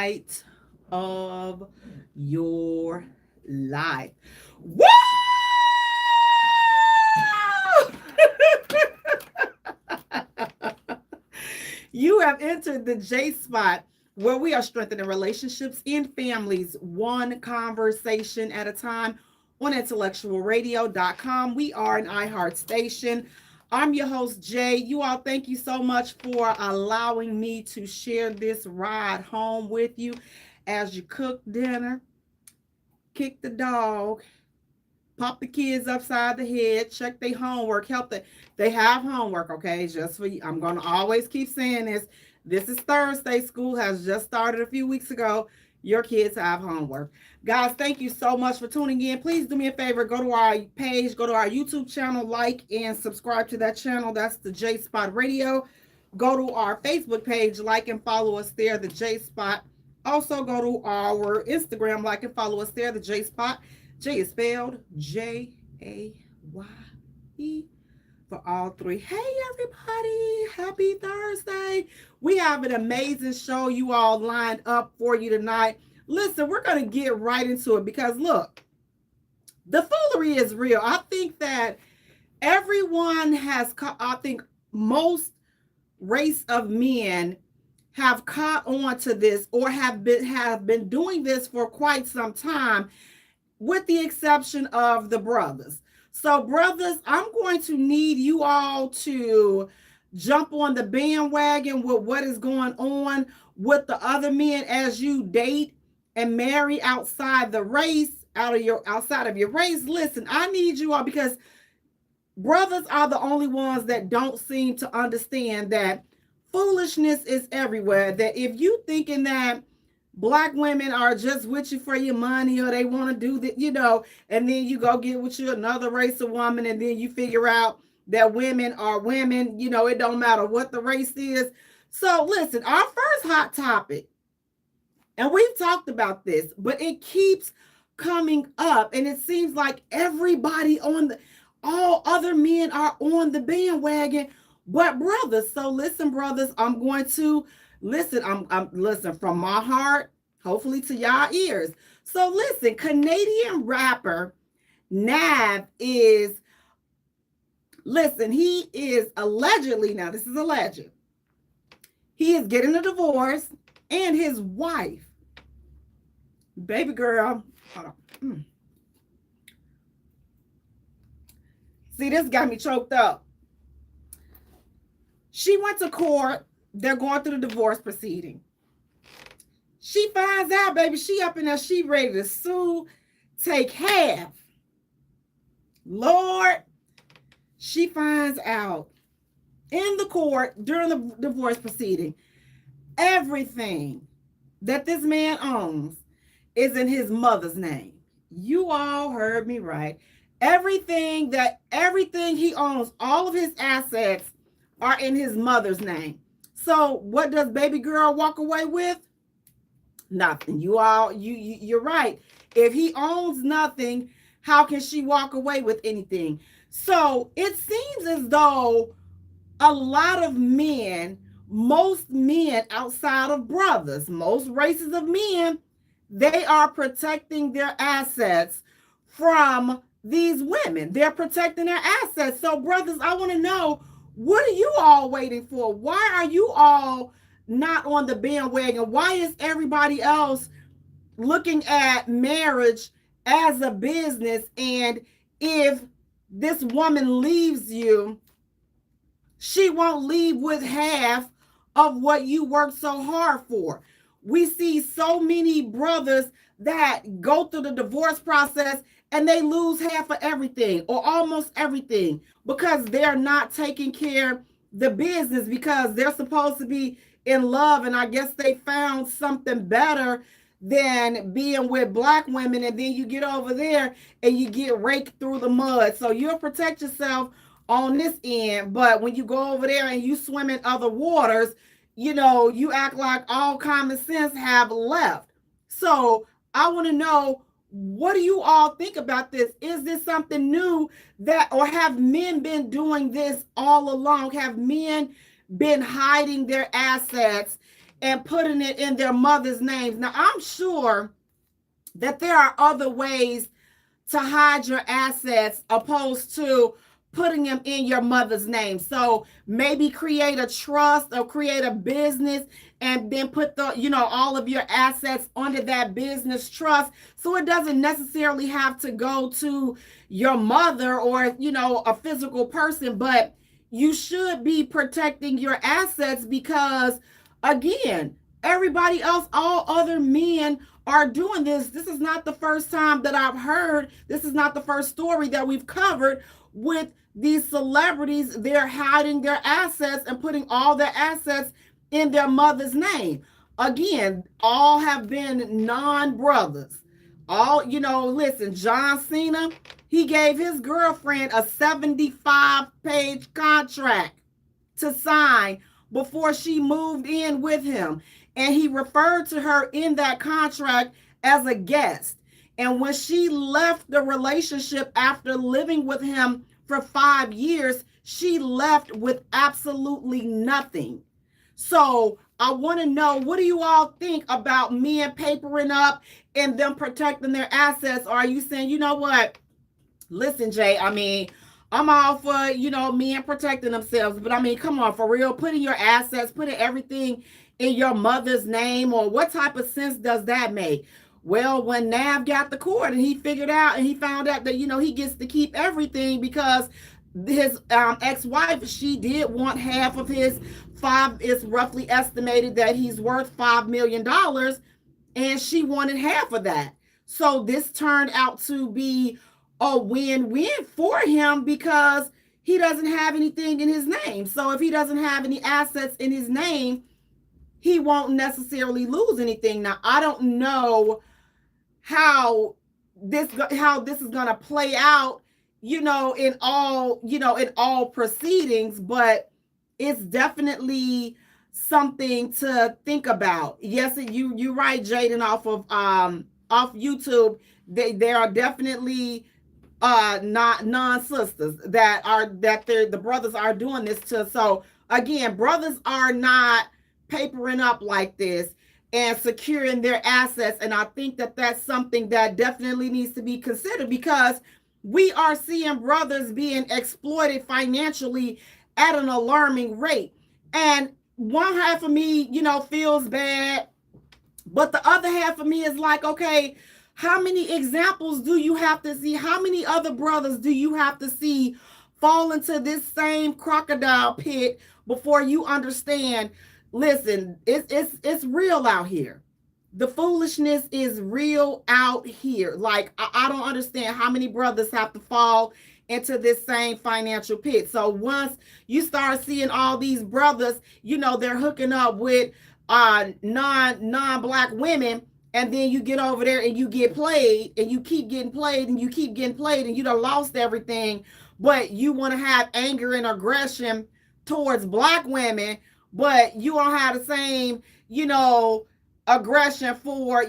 night of your life. Woo! You have entered the J Spot, where we are strengthening relationships in families, one conversation at a time, on intellectualradio.com. We are an iHeart station. I'm your host, Jay. You all, thank you so much for allowing me to share this ride home with you as you cook dinner, kick the dog, pop the kids upside the head, check their homework, help them. They have homework, okay? Just for you. I'm gonna always keep saying this. This is Thursday. School has just started a few weeks ago. Your kids have homework. Guys, thank you so much for tuning in. Please do me a favor, go to our page, go to our YouTube channel, like and subscribe to that channel. That's the Jaye Spot Radio. Go to our Facebook page, like and follow us there, the Jaye Spot. Also go to our Instagram, like and follow us there, the Jaye Spot. Jay is spelled Jaye for all three. Hey, everybody. Happy Thursday. We have an amazing show you all lined up for you tonight. Listen, we're going to get right into it because, look, the foolery is real. I think that everyone has, I think most race of men have caught on to this or have been doing this for quite some time, with the exception of the brothers. So, brothers, I'm going to need you all to jump on the bandwagon with what is going on with the other men as you date and marry outside the race, outside of your race. Listen, I need you all because brothers are the only ones that don't seem to understand that foolishness is everywhere. That if you thinking that Black women are just with you for your money or they want to do that, and then you go get with you another race of woman and then you figure out that women are women, it don't matter what the race is. So listen, our first hot topic, and we've talked about this, but it keeps coming up and it seems like everybody all other men are on the bandwagon, but brothers. So listen, brothers, I'm going to listen, I'm listen from my heart, hopefully to y'all ears. So listen, Canadian rapper Nav is, listen, he is allegedly, now this is alleged, he is getting a divorce and his wife, baby girl, hold on. See, this got me choked up. She went to court. They're going through the divorce proceeding. She finds out, baby, she up in there, she ready to sue, take half. Lord, she finds out in the court during the divorce proceeding, everything that this man owns is in his mother's name. You all heard me right. Everything he owns, all of his assets are in his mother's name. So what does baby girl walk away with? Nothing. You're right. If he owns nothing, how can she walk away with anything? So it seems as though a lot of men, most men outside of brothers, most races of men, they are protecting their assets from these women. They're protecting their assets. So brothers, I want to know, what are you all waiting for? Why are you all not on the bandwagon? Why is everybody else looking at marriage as a business? And if this woman leaves you, she won't leave with half of what you worked so hard for. We see so many brothers that go through the divorce process and they lose half of everything or almost everything because they're not taking care of the business, because they're supposed to be in love. And I guess they found something better than being with Black women. And then you get over there and you get raked through the mud. So you'll protect yourself on this end. But when you go over there and you swim in other waters, you act like all common sense have left. So I want to know, what do you all think about this? Is this something new or have men been doing this all along? Have men been hiding their assets and putting it in their mother's names. Now, I'm sure that there are other ways to hide your assets opposed to putting them in your mother's name. So maybe create a trust or create a business and then put the, all of your assets under that business trust. So it doesn't necessarily have to go to your mother or, a physical person, but you should be protecting your assets because, again, everybody else, all other men are doing this. This is not the first time that I've heard. This is not the first story that we've covered with these celebrities. They're hiding their assets and putting all their assets in their mother's name. Again, all have been non-brothers. All, listen, John Cena, he gave his girlfriend a 75-page contract to sign before she moved in with him. And he referred to her in that contract as a guest. And when she left the relationship after living with him for 5 years, she left with absolutely nothing. So I want to know, what do you all think about men papering up and them protecting their assets? Or are you saying, you know what? Listen, Jay, I'm all for, men protecting themselves. But come on, for real, putting your assets, putting everything in your mother's name, or what type of sense does that make? Well, when Nav got the court and he found out that, he gets to keep everything because his ex-wife, she did want half of his it's roughly estimated that he's worth $5 million, and she wanted half of that. So this turned out to be a win-win for him because he doesn't have anything in his name. So if he doesn't have any assets in his name, he won't necessarily lose anything. Now, I don't know how this is going to play out, in all proceedings, but it's definitely something to think about. Yes, you're right, Jaden, off YouTube. There are definitely not non-sisters that the brothers are doing this to. So again, brothers are not papering up like this and securing their assets. And I think that that's something that definitely needs to be considered because we are seeing brothers being exploited financially at an alarming rate. And one half of me, feels bad, but the other half of me is like, okay, how many examples do you have to see? How many other brothers do you have to see fall into this same crocodile pit before you understand? Listen, it's real out here. The foolishness is real out here. Like, I don't understand how many brothers have to fall into this same financial pit. So once you start seeing all these brothers, they're hooking up with non-black women, and then you get over there and you get played, and you keep getting played, and you keep getting played, and you done lost everything, but you want to have anger and aggression towards black women, but you don't have the same, aggression for,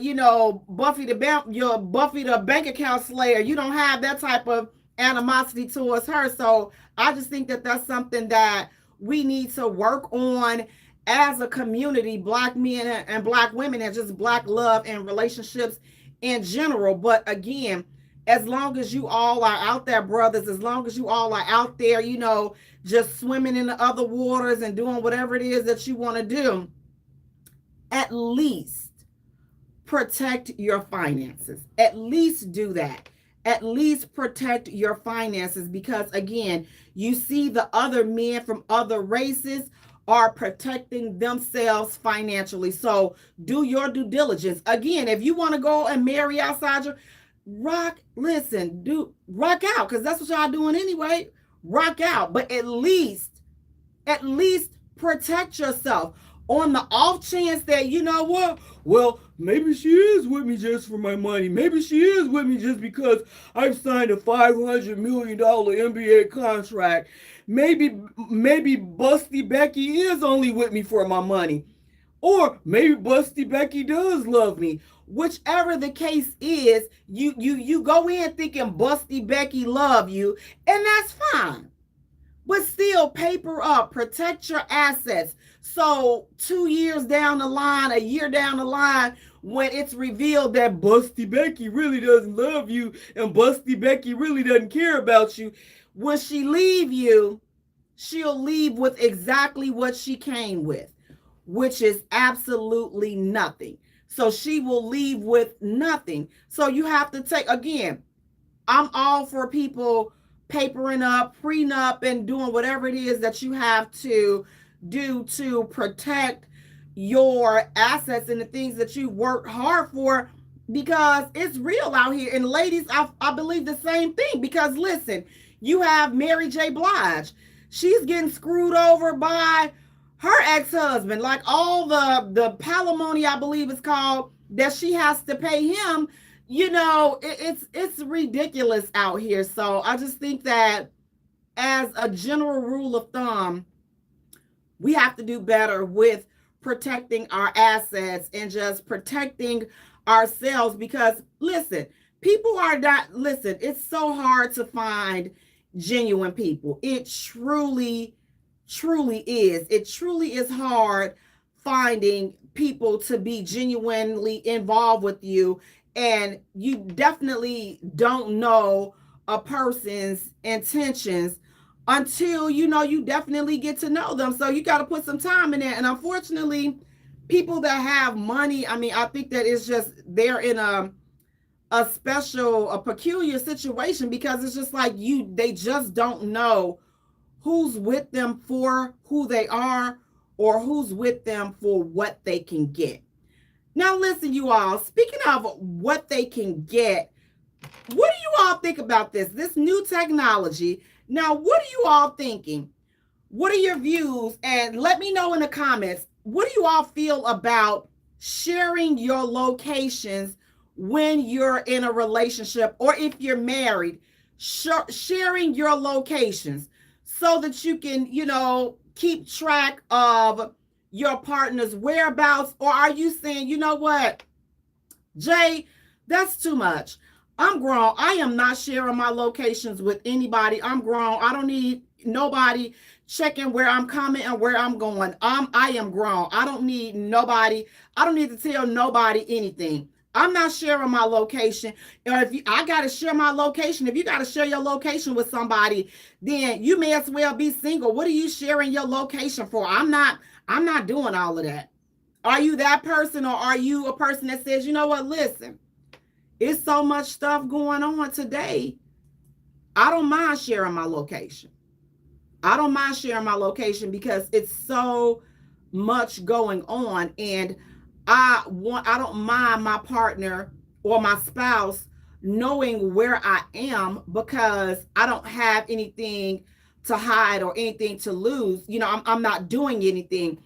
Buffy the bank account slayer. You don't have that type of animosity towards her. So I just think that that's something that we need to work on as a community, black men and black women, and just black love and relationships in general. But again, as long as you all are out there, brothers, as long as you all are out there, just swimming in the other waters and doing whatever it is that you want to do, at least protect your finances. At least do that. At least protect your finances, because again, you see the other men from other races are protecting themselves financially. So do your due diligence. Again, if you want to go and marry outside your rock out, because that's what y'all doing anyway. Rock out, but at least protect yourself. On the off chance that, well, maybe she is with me just for my money. Maybe she is with me just because I've signed a $500 million NBA contract. Maybe Busty Becky is only with me for my money. Or maybe Busty Becky does love me. Whichever the case is, you go in thinking Busty Becky love you, and that's fine. but still paper up, protect your assets. So 2 years down the line, a year down the line, when it's revealed that Busty Becky really doesn't love you and Busty Becky really doesn't care about you, when she leave you, she'll leave with exactly what she came with, which is absolutely nothing. So she will leave with nothing. So you have to take, again, I'm all for people papering up, prenup, and doing whatever it is that you have to do to protect your assets and the things that you worked hard for, because it's real out here. And ladies, I believe the same thing, because listen, you have Mary J. Blige. She's getting screwed over by her ex-husband, like all the palimony, I believe it's called, that she has to pay him. It's ridiculous out here. So I just think that as a general rule of thumb, we have to do better with protecting our assets and just protecting ourselves, because listen, people are not, listen, it's so hard to find genuine people. It truly is. It truly is hard finding people to be genuinely involved with you, and you definitely don't know a person's intentions until you definitely get to know them. So you got to put some time in there. And unfortunately, people that have money, I mean, I think that it's just they're in a peculiar situation, because it's just like they just don't know who's with them for who they are, or who's with them for what they can get. Now, listen, you all, speaking of what they can get, what do you all think about this new technology? Now, what are you all thinking? What are your views? And let me know in the comments, what do you all feel about sharing your locations when you're in a relationship, or if you're married, sharing your locations so that you can, keep track of your partner's whereabouts? Or are you saying, you know what, Jay, that's too much. I'm grown. I am not sharing my locations with anybody. I'm grown. I don't need nobody checking where I'm coming and where I'm going. I am grown. I don't need nobody. I don't need to tell nobody anything. I'm not sharing my location. Or I got to share my location. If you got to share your location with somebody, then you may as well be single. What are you sharing your location for? I'm not doing all of that. Are you that person, or are you a person that says, you know what, listen, it's so much stuff going on today. I don't mind sharing my location. I don't mind sharing my location because it's so much going on, and I don't mind my partner or my spouse knowing where I am, because I don't have anything to hide or anything to lose. I'm not doing anything.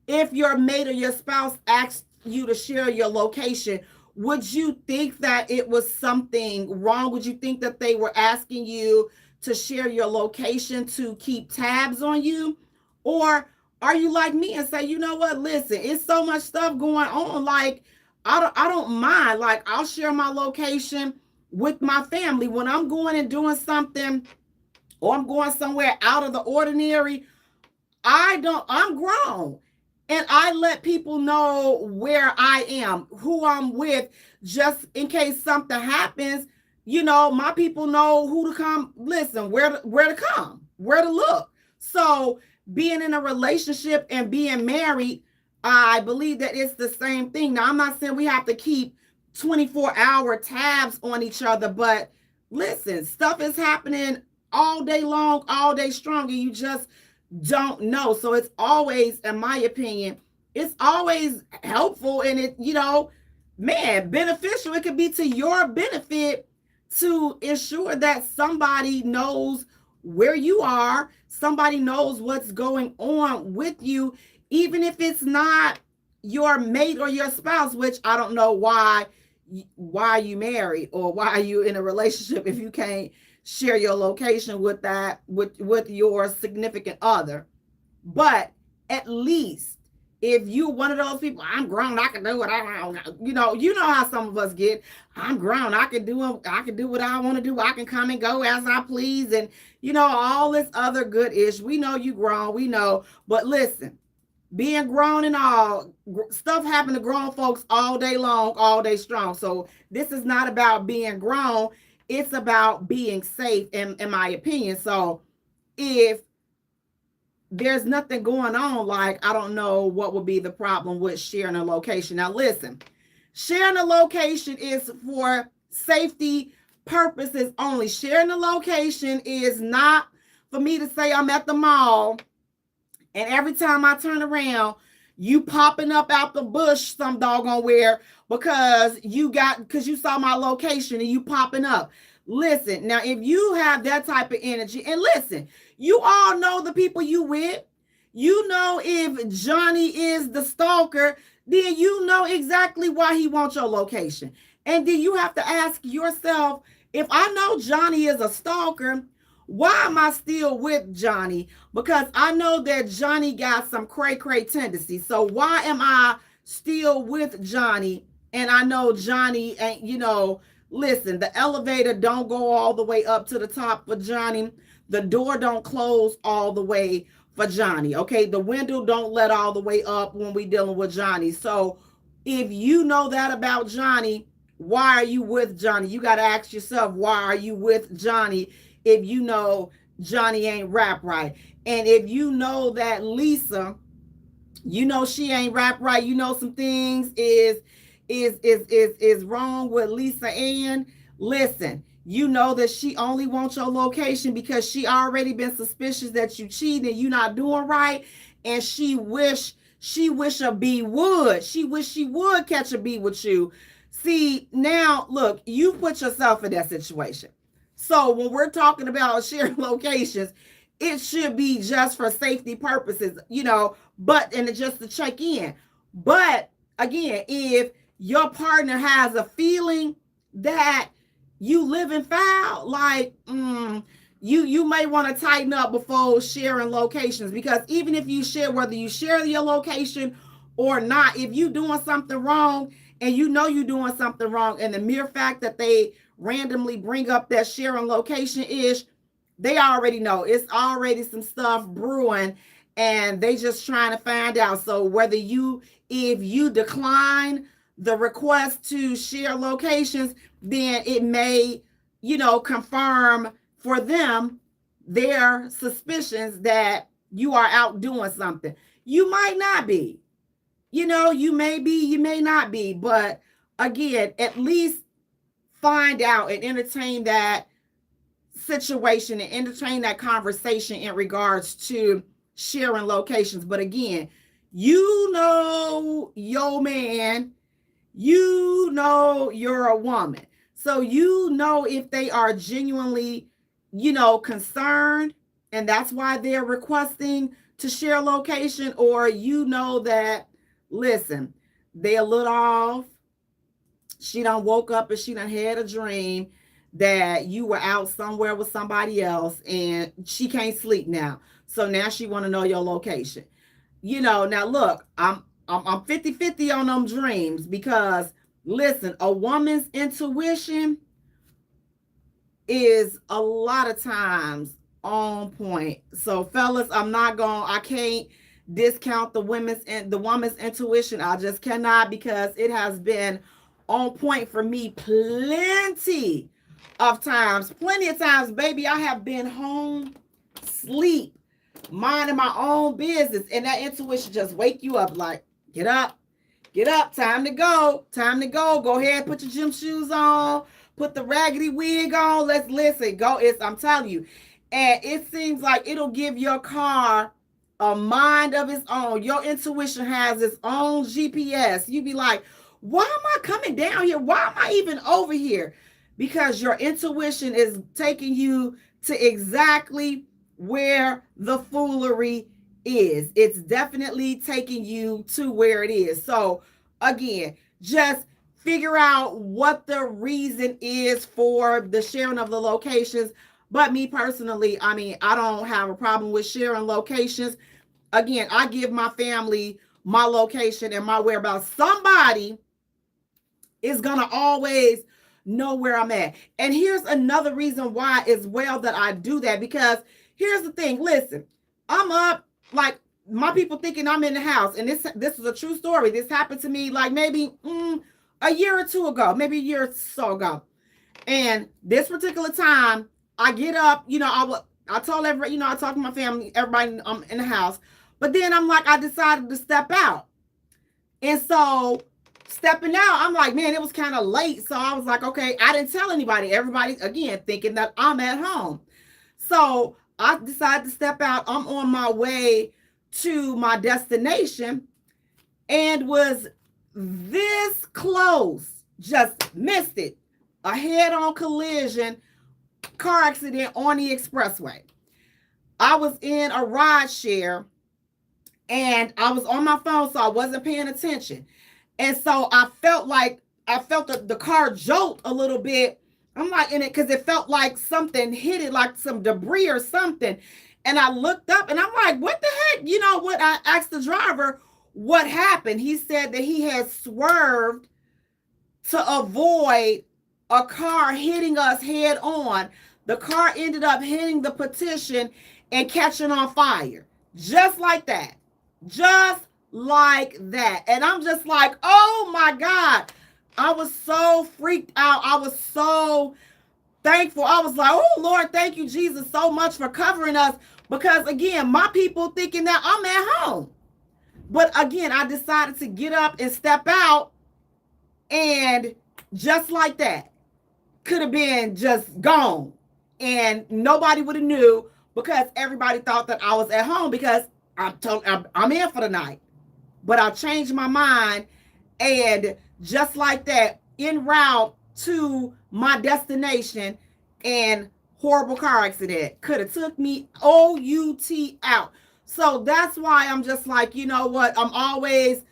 If your mate or your spouse asks you to share your location, would you think that it was something wrong? Would you think that they were asking you to share your location to keep tabs on you? Or are you like me and say, you know what, listen, it's so much stuff going on. Like, I don't mind. Like, I'll share my location with my family when I'm going and doing something, or I'm going somewhere out of the ordinary. I'm grown. And I let people know where I am, who I'm with, just in case something happens. My people know who to come. Listen, where to come, where to look. So being in a relationship and being married, I believe that it's the same thing. Now, I'm not saying we have to keep 24-hour tabs on each other, but listen, stuff is happening all day long, all day strong, and you just don't know. So it's always, in my opinion, it's always helpful, and it, beneficial. It could be to your benefit to ensure that somebody knows where you are, somebody knows what's going on with you, even if it's not your mate or your spouse, which I don't know why you married or why you in a relationship if you can't share your location with your significant other. But at least if you one of those people, I'm grown, I can do what I want. You know how some of us get. I'm grown, I can do what I want to do. I can come and go as I please, and all this other good ish. We know you grown, we know, but listen, being grown and all stuff happen to grown folks all day long, all day strong. So this is not about being grown, it's about being safe, in my opinion. So if there's nothing going on, like, I don't know what would be the problem with sharing a location. Now listen, sharing a location is for safety purposes only. Sharing a location is not for me to say I'm at the mall and every time I turn around, you popping up out the bush some doggone where because you saw my location and you popping up. Listen, now if you have that type of energy, and listen, you all know the people you with. You know if Johnny is the stalker, then you know exactly why he wants your location. And then you have to ask yourself, if I know Johnny is a stalker, why am I still with Johnny? Because I know that Johnny got some cray-cray tendencies. So why am I still with Johnny? And I know Johnny ain't, listen, the elevator don't go all the way up to the top for Johnny. The door don't close all the way for Johnny. Okay, the window don't let all the way up when we dealing with Johnny. So if you know that about Johnny, why are you with Johnny? You got to ask yourself, why are you with Johnny if you know Johnny ain't rap right? And if you know that Lisa, she ain't rap right, some things is wrong with Lisa Ann. Listen, you know that she only wants your location because she already been suspicious that you cheating and you not doing right, and she wish a bee would. She wish she would catch a bee with you. See, now look, you put yourself in that situation. So when we're talking about sharing locations, it should be just for safety purposes, and just to check in. But again, if your partner has a feeling that you live in foul, like you may want to tighten up before sharing locations, because even if you share, whether you share your location or not, if you doing something wrong and you're doing something wrong, and the mere fact that they randomly bring up that sharing location ish, they already know it's already some stuff brewing and they just trying to find out. So if you decline the request to share locations, then it may, confirm for them their suspicions that you are out doing something. You might not be, you may be, you may not be, but again, at least find out and entertain that situation and entertain that conversation in regards to sharing locations. But again, your man, you're a woman. So if they are genuinely, concerned, and that's why they're requesting to share location, or that, listen, they a little off. She done woke up and she done had a dream that you were out somewhere with somebody else and she can't sleep now. So now she want to know your location. Now look, I'm 50-50 on them dreams, because listen, a woman's intuition is a lot of times on point. So fellas, I can't discount the woman's intuition. I just cannot, because it has been on point for me plenty of times, baby. I have been home, sleep, minding my own business, and that intuition just wake you up like, get up, time to go, go ahead, put your gym shoes on, put the raggedy wig on, let's listen, go. I'm telling you, and it seems like it'll give your car a mind of its own. Your intuition has its own GPS. You be like, why am I coming down here? Why am I even over here? Because your intuition is taking you to exactly where the foolery is. It's definitely taking you to where it is. So again, just figure out what the reason is for the sharing of the locations. But me personally, I don't have a problem with sharing locations. Again, I give my family my location and my whereabouts. Somebody is going to always know where I'm at. And here's another reason why as well that I do that, because here's the thing. Listen, I'm up, like, my people thinking I'm in the house, and this is a true story. This happened to me like maybe a year or two ago, maybe a year or so ago. And this particular time, I get up, I told everybody, I talked to my family, everybody in the house. But then I'm like, I decided to step out. And so stepping out, I'm like, man, it was kind of late. So I was like, okay, I didn't tell anybody. Everybody, again, thinking that I'm at home. So I decided to step out. I'm on my way to my destination and was this close, just missed it. A head-on collision, car accident on the expressway. I was in a ride share and I was on my phone, so I wasn't paying attention. And so I felt the car jolt a little bit. I'm like in it because it felt like something hit it, like some debris or something. And I looked up and I'm like, what the heck? You know what? I asked the driver what happened. He said that he had swerved to avoid a car hitting us head on. The car ended up hitting the petition and catching on fire. Just like that. Just like that. And I'm just like, oh my God. I was so freaked out. I was so thankful. I was like, oh Lord, thank you, Jesus, so much for covering us. Because again, my people thinking that I'm at home. But again, I decided to get up and step out. And just like that, could have been just gone. And nobody would have knew, because everybody thought that I was at home, because I'm in for the night. But I changed my mind, and just like that, en route to my destination, and horrible car accident could have took me OUT out. So that's why I'm just like, you know what? I'm always,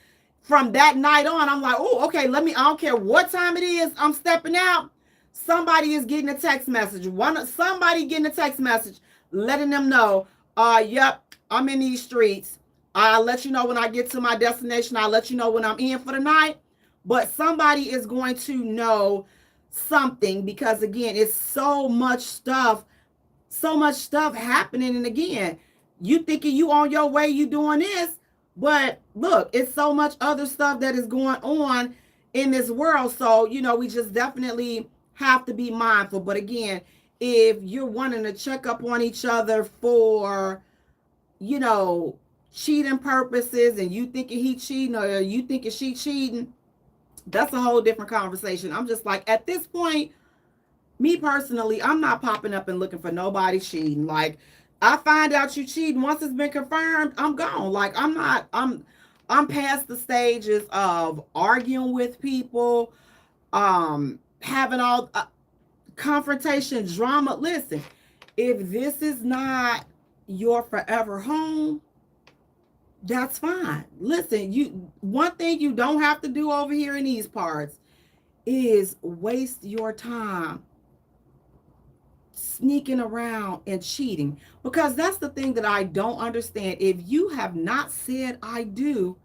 from that night on, I'm like, oh, okay, I don't care what time it is, I'm stepping out. Somebody is getting a text message. Somebody getting a text message letting them know, yep, I'm in these streets. I'll let you know when I get to my destination. I'll let you know when I'm in for the night. But somebody is going to know something, because again, it's so much stuff happening. And again, you thinking you on your way, you doing this, but look, it's so much other stuff that is going on in this world. So, we just definitely have to be mindful. But again, if you're wanting to check up on each other for, cheating purposes, and you thinking he cheating or you thinking she cheating, that's a whole different conversation. I'm just like, at this point, me personally, I'm not popping up and looking for nobody cheating. Like, I find out you cheating, once it's been confirmed, I'm gone. Like, I'm past the stages of arguing with people, having all confrontation, drama. Listen, if this is not your forever home, that's fine. Listen, one thing you don't have to do over here in these parts is waste your time sneaking around and cheating, because that's the thing that I don't understand. If you have not said I do,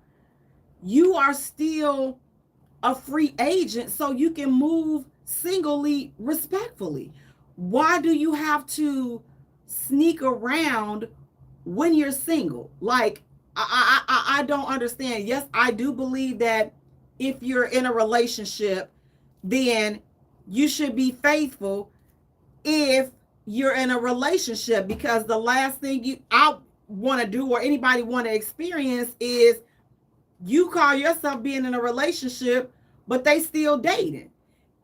you are still a free agent, so you can move singly respectfully. Why do you have to sneak around when you're single? Like, I don't understand. Yes, I do believe that if you're in a relationship, then you should be faithful if you're in a relationship, because the last thing I want to do, or anybody want to experience, is you call yourself being in a relationship, but they still dating.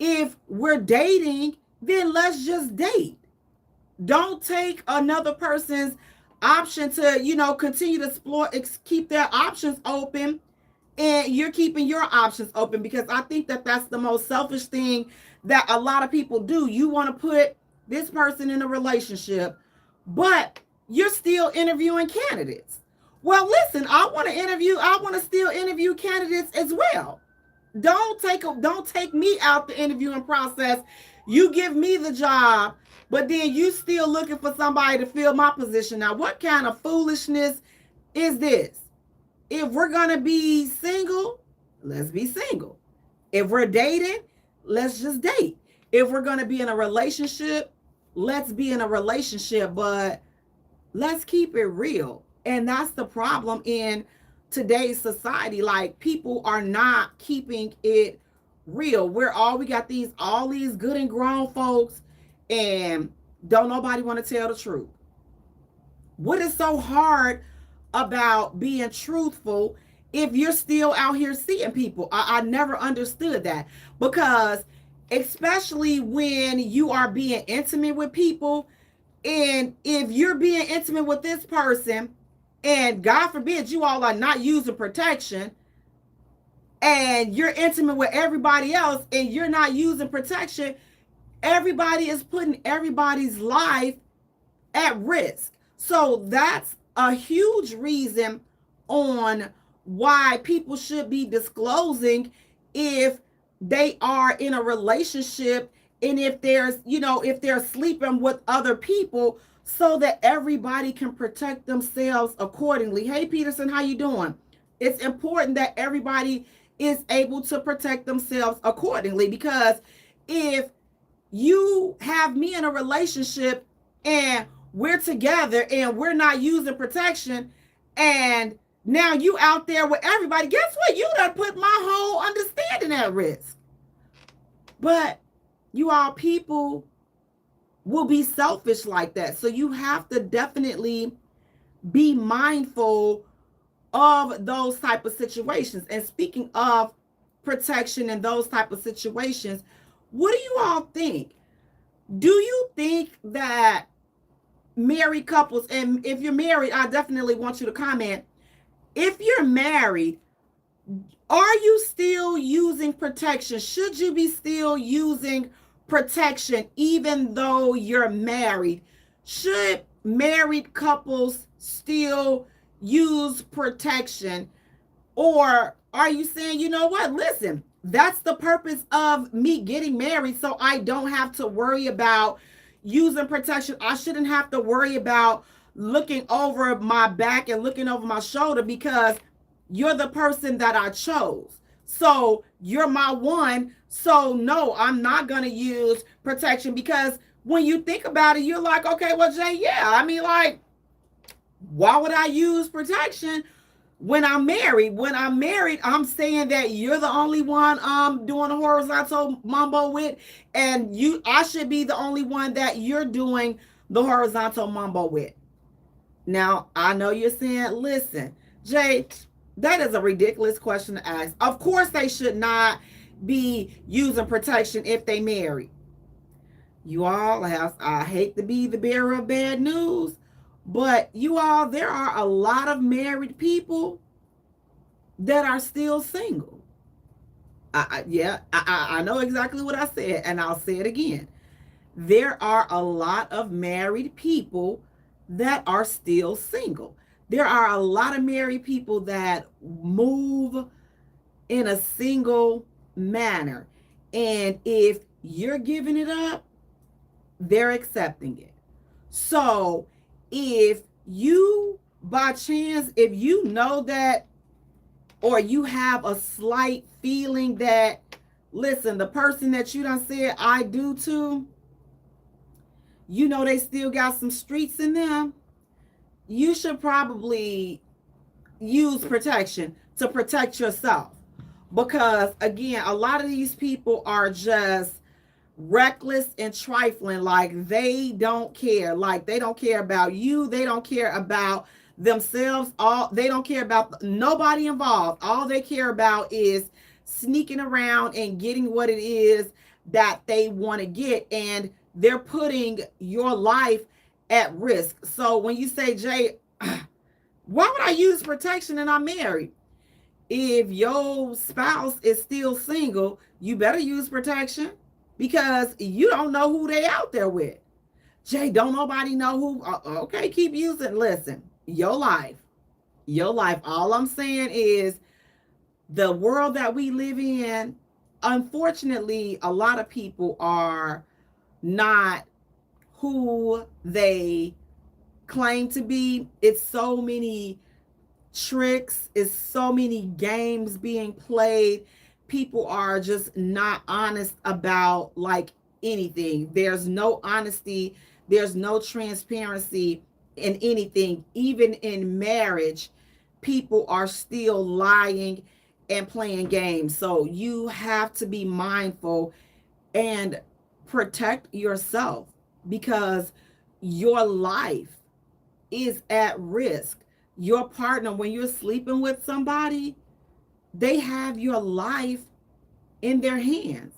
If we're dating, then let's just date. Don't take another person's option to, continue to explore, keep their options open, and you're keeping your options open, because I think that that's the most selfish thing that a lot of people do. You want to put this person in a relationship, but you're still interviewing candidates. Well, listen, I want to still interview candidates as well. Don't take me out the interviewing process. You give me the job, but then you still looking for somebody to fill my position. Now, what kind of foolishness is this? if we're going to be single, let's be single. If we're dating, let's just date. If we're going to be in a relationship, let's be in a relationship, but let's keep it real. And that's the problem in today's society. Like, people are not keeping it real. We got all these good and grown folks, and don't nobody want to tell the truth. What is so hard about being truthful if you're still out here seeing people? I never understood that, because especially when you are being intimate with people, and if you're being intimate with this person, and God forbid you all are not using protection, and you're intimate with everybody else and you're not using protection, everybody is putting everybody's life at risk. So that's a huge reason on why people should be disclosing if they are in a relationship, and if they're sleeping with other people, so that everybody can protect themselves accordingly. Hey Peterson, how you doing? It's important that everybody is able to protect themselves accordingly, because if you have me in a relationship and we're together and we're not using protection, and now you out there with everybody, guess what? You done put my whole understanding at risk. But you all, people will be selfish like that. So you have to definitely be mindful of those type of situations. And speaking of protection and those type of situations, what do you all think? Do you think that married couples, and if you're married, I definitely want you to comment. If you're married, are you still using protection? Should you be still using protection even though you're married? Should married couples still use protection? Or are you saying, you know what, listen, that's the purpose of me getting married, so I don't have to worry about using protection. I shouldn't have to worry about looking over my back and looking over my shoulder, because you're the person that I chose. So you're my one. So no, I'm not going to use protection, because when you think about it, you're like, okay, well, Jay, yeah, I mean, like, why would I use protection when I'm married? When I'm married, I'm saying that you're the only one doing a horizontal mambo with, and I should be the only one that you're doing the horizontal mambo with. Now, I know you're saying, listen, Jay, that is a ridiculous question to ask. Of course they should not be using protection if they marry. You all, I hate to be the bearer of bad news, but you all, there are a lot of married people that are still single. I know exactly what I said, and I'll say it again. There are a lot of married people that are still single. There are a lot of married people that move in a single manner. And if you're giving it up, they're accepting it. So if you, by chance, if you know that, or you have a slight feeling that, listen, the person that you done said I do to, you know they still got some streets in them, you should probably use protection to protect yourself. Because again, a lot of these people are just reckless and trifling. Like, they don't care. Like, they don't care about you. They don't care about themselves. They don't care about nobody involved. All they care about is sneaking around and getting what it is that they want to get. And they're putting your life at risk. So when you say, Jay, why would I use protection and I'm married? If your spouse is still single, you better use protection, because you don't know who they out there with. Jay, don't nobody know who? Okay, keep using. Listen, your life. All I'm saying is, the world that we live in, unfortunately, a lot of people are not who they claim to be. It's so many tricks, it's so many games being played. People are just not honest about like anything. There's no honesty, there's no transparency in anything. Even in marriage, people are still lying and playing games. So you have to be mindful and protect yourself, because your life is at risk. Your partner, when you're sleeping with somebody, they have your life in their hands.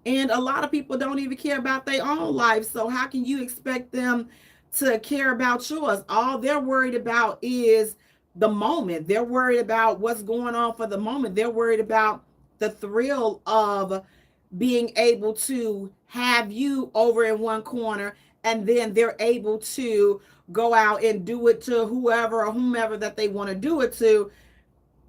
And a lot of people don't even care about their own life. So, how can you expect them to care about yours? All they're worried about is the moment. They're worried about what's going on for the moment. They're worried about the thrill of being able to have you over in one corner, and then they're able to go out and do it to whoever or whomever that they want to do it to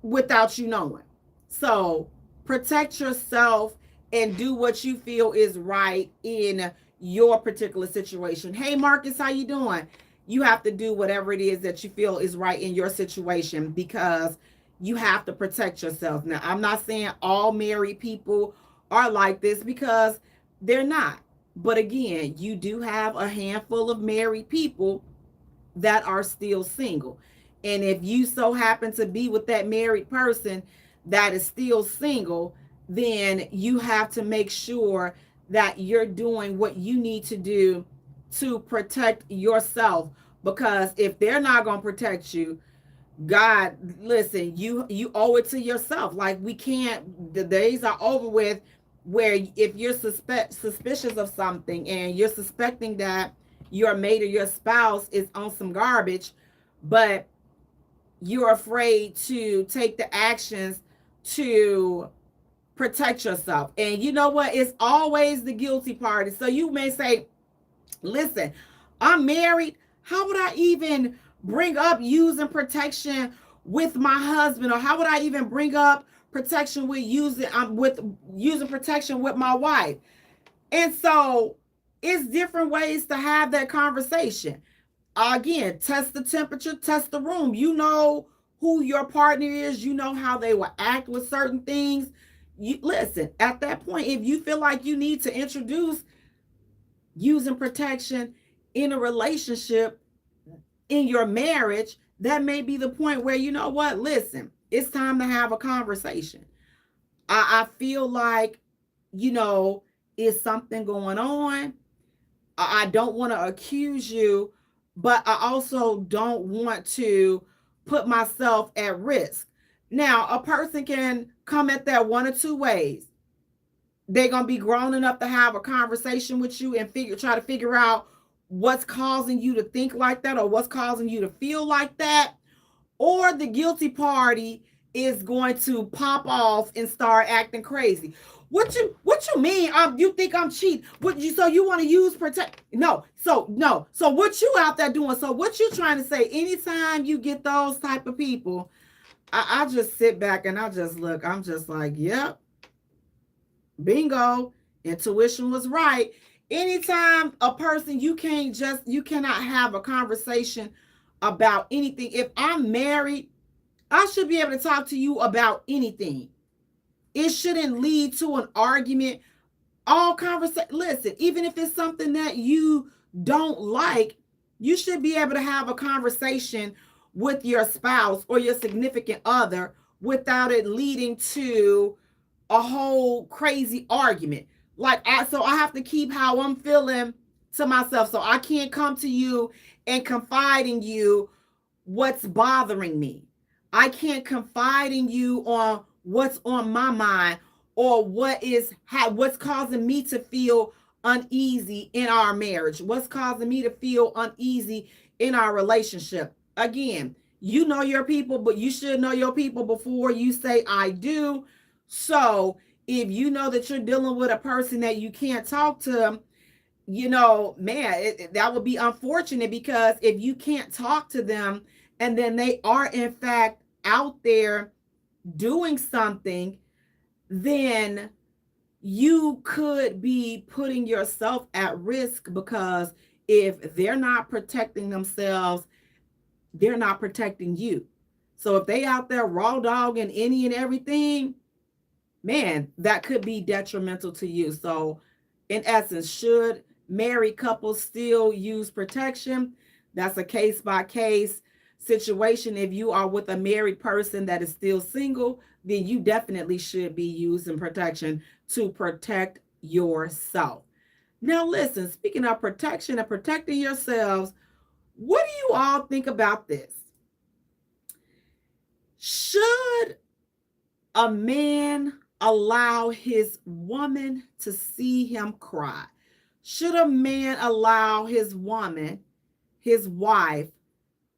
without you knowing. So protect yourself and do what you feel is right in your particular situation. Hey Marcus, how you doing? You have to do whatever it is that you feel is right in your situation, because you have to protect yourself. Now, I'm not saying all married people are like this, because they're not. But again, you do have a handful of married people that are still single. And if you so happen to be with that married person that is still single, then you have to make sure that you're doing what you need to do to protect yourself. Because if they're not going to protect you, God, listen, you owe it to yourself. Like, we can't, the days are over with where if you're suspicious of something and you're suspecting that your mate or your spouse is on some garbage, but you're afraid to take the actions to protect yourself. And you know what? It's always the guilty party. So you may say, listen, I'm married. How would I even bring up using protection with my husband? Or how would I even bring up protection with using protection with my wife? And so it's different ways to have that conversation. Again, test the temperature, test the room. You know who your partner is, you know how they will act with certain things. You listen, at that point, if you feel like you need to introduce using protection in a relationship, in your marriage, that may be the point where, you know what, listen, it's time to have a conversation. I feel like, you know, is something going on. I don't want to accuse you, but I also don't want to put myself at risk. Now, a person can come at that one or two ways. They're going to be grown enough to have a conversation with you and try to figure out what's causing you to think like that, or what's causing you to feel like that. Or the guilty party is going to pop off and start acting crazy. What you mean? You think I'm cheating? What you so you want to use protect? No. So what you out there doing? So what you trying to say? Anytime you get those type of people, I just sit back and I just look. I'm just like, yep, bingo. Intuition was right. Anytime a person, you cannot have a conversation about anything. If I'm married, I should be able to talk to you about anything. It shouldn't lead to an argument. All conversation. Listen, even if it's something that you don't like, you should be able to have a conversation with your spouse or your significant other without it leading to a whole crazy argument. So I have to keep how I'm feeling to myself. So I can't come to you and confide in you what's bothering me. I can't confide in you on what's on my mind, or what's causing me to feel uneasy in our marriage, what's causing me to feel uneasy in our relationship. Again, you know your people, but you should know your people before you say I do. So if you know that you're dealing with a person that you can't talk to, you know, man, that would be unfortunate, because if you can't talk to them and then they are in fact out there doing something, then you could be putting yourself at risk, because if they're not protecting themselves, they're not protecting you. So if they out there raw dog and any and everything, man, that could be detrimental to you. So in essence, should married couples still use protection? That's a case by case situation. If you are with a married person that is still single, then you definitely should be using protection to protect yourself. Now, listen, speaking of protection and protecting yourselves, what do you all think about this? Should a man allow his woman to see him cry? Should a man allow his woman, his wife,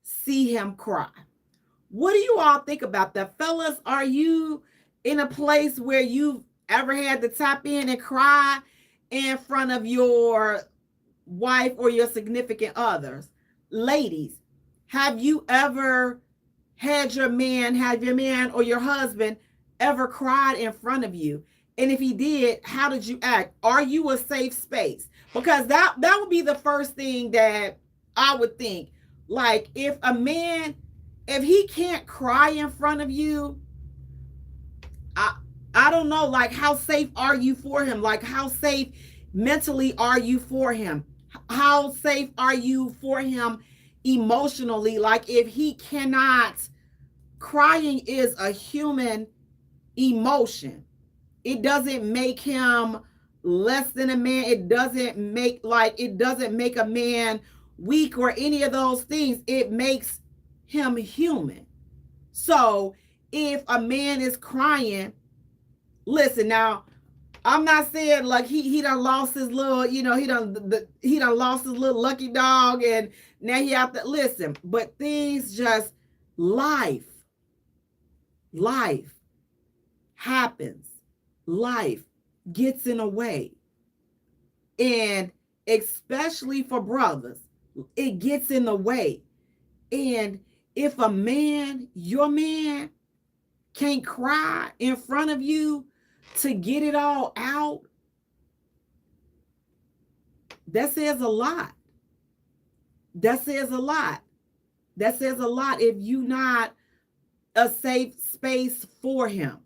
see him cry? What do you all think about that? Fellas, are you in a place where you've ever had to tap in and cry in front of your wife or your significant others? Ladies, have you ever had your man or your husband ever cried in front of you? And if he did, how did you act? Are you a safe space? Because that would be the first thing that I would think. Like, if a man, if he can't cry in front of you, I don't know, like, how safe are you for him? Like, how safe mentally are you for him? How safe are you for him emotionally? Like, if he cannot, crying is a human emotion. It doesn't make him less than a man. It doesn't make a man weak or any of those things. It makes him human. So if a man is crying, listen, now I'm not saying like he done lost his little, he done lost his little lucky dog and now he have to listen, but things just life happens. Life gets in the way. And especially for brothers, it gets in the way. And if a man, your man, can't cry in front of you to get it all out, that says a lot. That says a lot. That says a lot if you're not a safe space for him.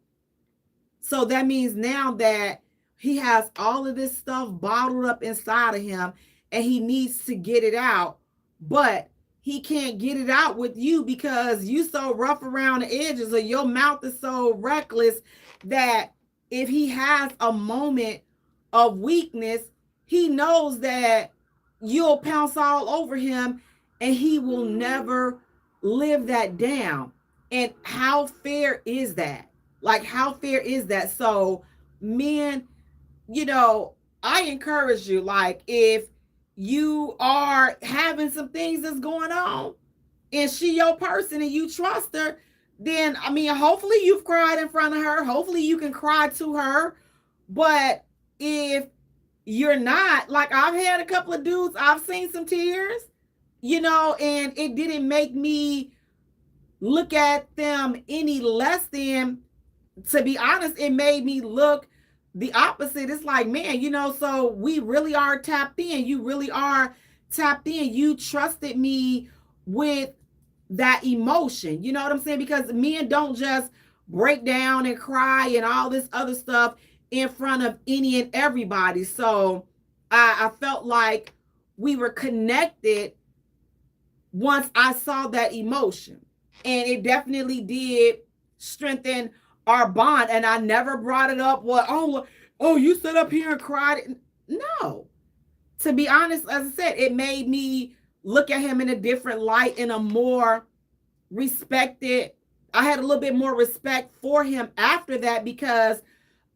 So that means now that he has all of this stuff bottled up inside of him and he needs to get it out, but he can't get it out with you because you so rough around the edges or your mouth is so reckless that if he has a moment of weakness, he knows that you'll pounce all over him and he will never live that down. And how fair is that? Like, how fair is that? So, men, I encourage you, like, if you are having some things that's going on and she your person and you trust her, then, I mean, hopefully you've cried in front of her. Hopefully you can cry to her. But if you're not, like, I've had a couple of dudes, I've seen some tears, and it didn't make me look at them any less than, to be honest, it made me look the opposite. It's like, man, so we really are tapped in. You really are tapped in. You trusted me with that emotion. You know what I'm saying? Because men don't just break down and cry and all this other stuff in front of any and everybody. So I felt like we were connected once I saw that emotion. And it definitely did strengthen our bond. And I never brought it up. Well, you stood up here and cried. No. To be honest, as I said, it made me look at him in a different light, in a more respected. I had a little bit more respect for him after that because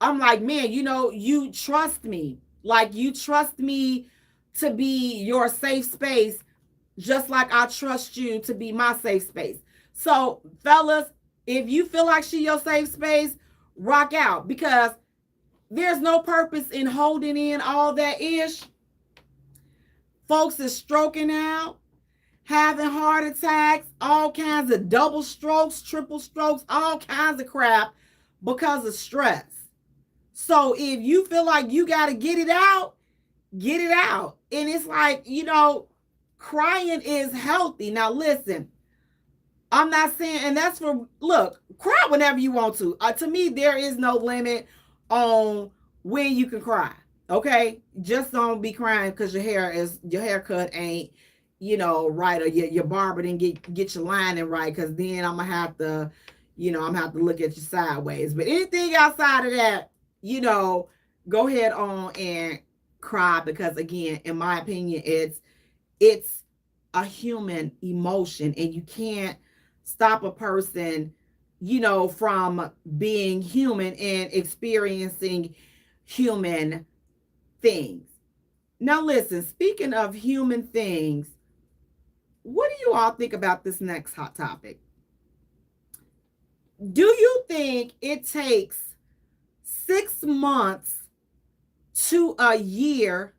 I'm like, man, you trust me. Like, you trust me to be your safe space, just like I trust you to be my safe space. So, fellas, if you feel like she your safe space, rock out, because there's no purpose in holding in all that ish. Folks is stroking out, having heart attacks, all kinds of double strokes, triple strokes, all kinds of crap because of stress. So if you feel like you got to get it out, get it out. And it's like, crying is healthy. Now, listen, I'm not saying, and that's for, look, cry whenever you want to me, there is no limit on when you can cry. Okay, just don't be crying because your haircut ain't, right, or your barber didn't get your lining right, because then I'm gonna have to, I'm gonna have to look at you sideways. But anything outside of that, go ahead on and cry, because again, in my opinion, it's a human emotion, and you can't stop a person, from being human and experiencing human things. Now, listen, speaking of human things, what do you all think about this next hot topic? Do you think it takes 6 months to a year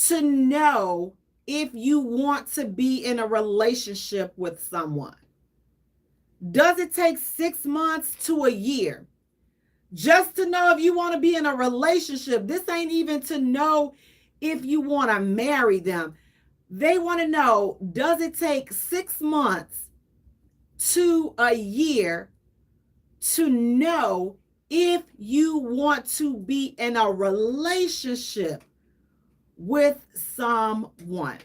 to know if you want to be in a relationship with someone? Does it take 6 months to a year just to know if you want to be in a relationship? This ain't even to know if you want to marry them. They want to know, does it take 6 months to a year to know if you want to be in a relationship with someone?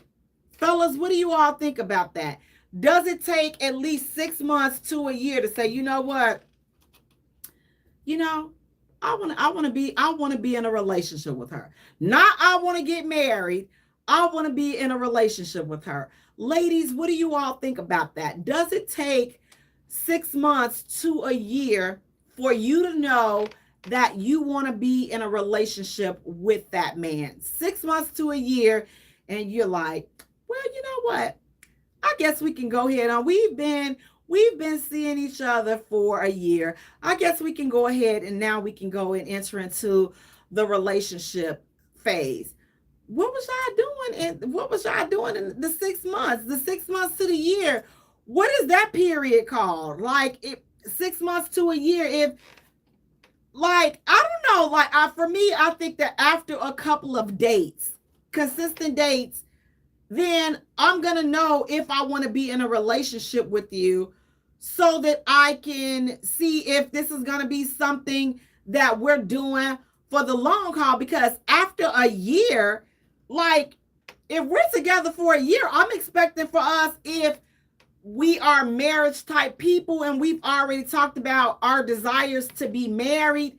Fellas, what do you all think about that? Does it take at least 6 months to a year to say, you know what? I want to be in a relationship with her. Not I want to get married. I want to be in a relationship with her. Ladies, what do you all think about that? Does it take 6 months to a year for you to know that you want to be in a relationship with that man? 6 months to a year, and you're like, well, you know what? I guess we can go ahead on. We've been seeing each other for a year. I guess we can go ahead, and now we can go and enter into the relationship phase. What was y'all doing? And what was y'all doing in the 6 months? The 6 months to the year. What is that period called? Like, 6 months to a year. If, like, I don't know. Like, for me, I think that after a couple of dates, consistent dates, then I'm going to know if I want to be in a relationship with you, so that I can see if this is going to be something that we're doing for the long haul. Because after a year, like, if we're together for a year, I'm expecting for us, if we are marriage type people and we've already talked about our desires to be married,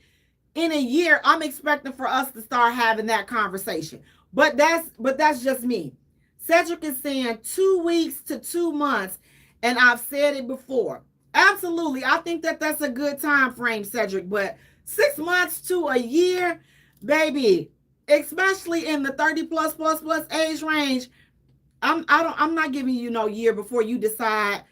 in a year, I'm expecting for us to start having that conversation. But that's just me. Cedric is saying 2 weeks to 2 months, and I've said it before. Absolutely, I think that that's a good time frame, Cedric. But 6 months to a year, baby, especially in the 30 plus age range, I'm not giving you no year before you decide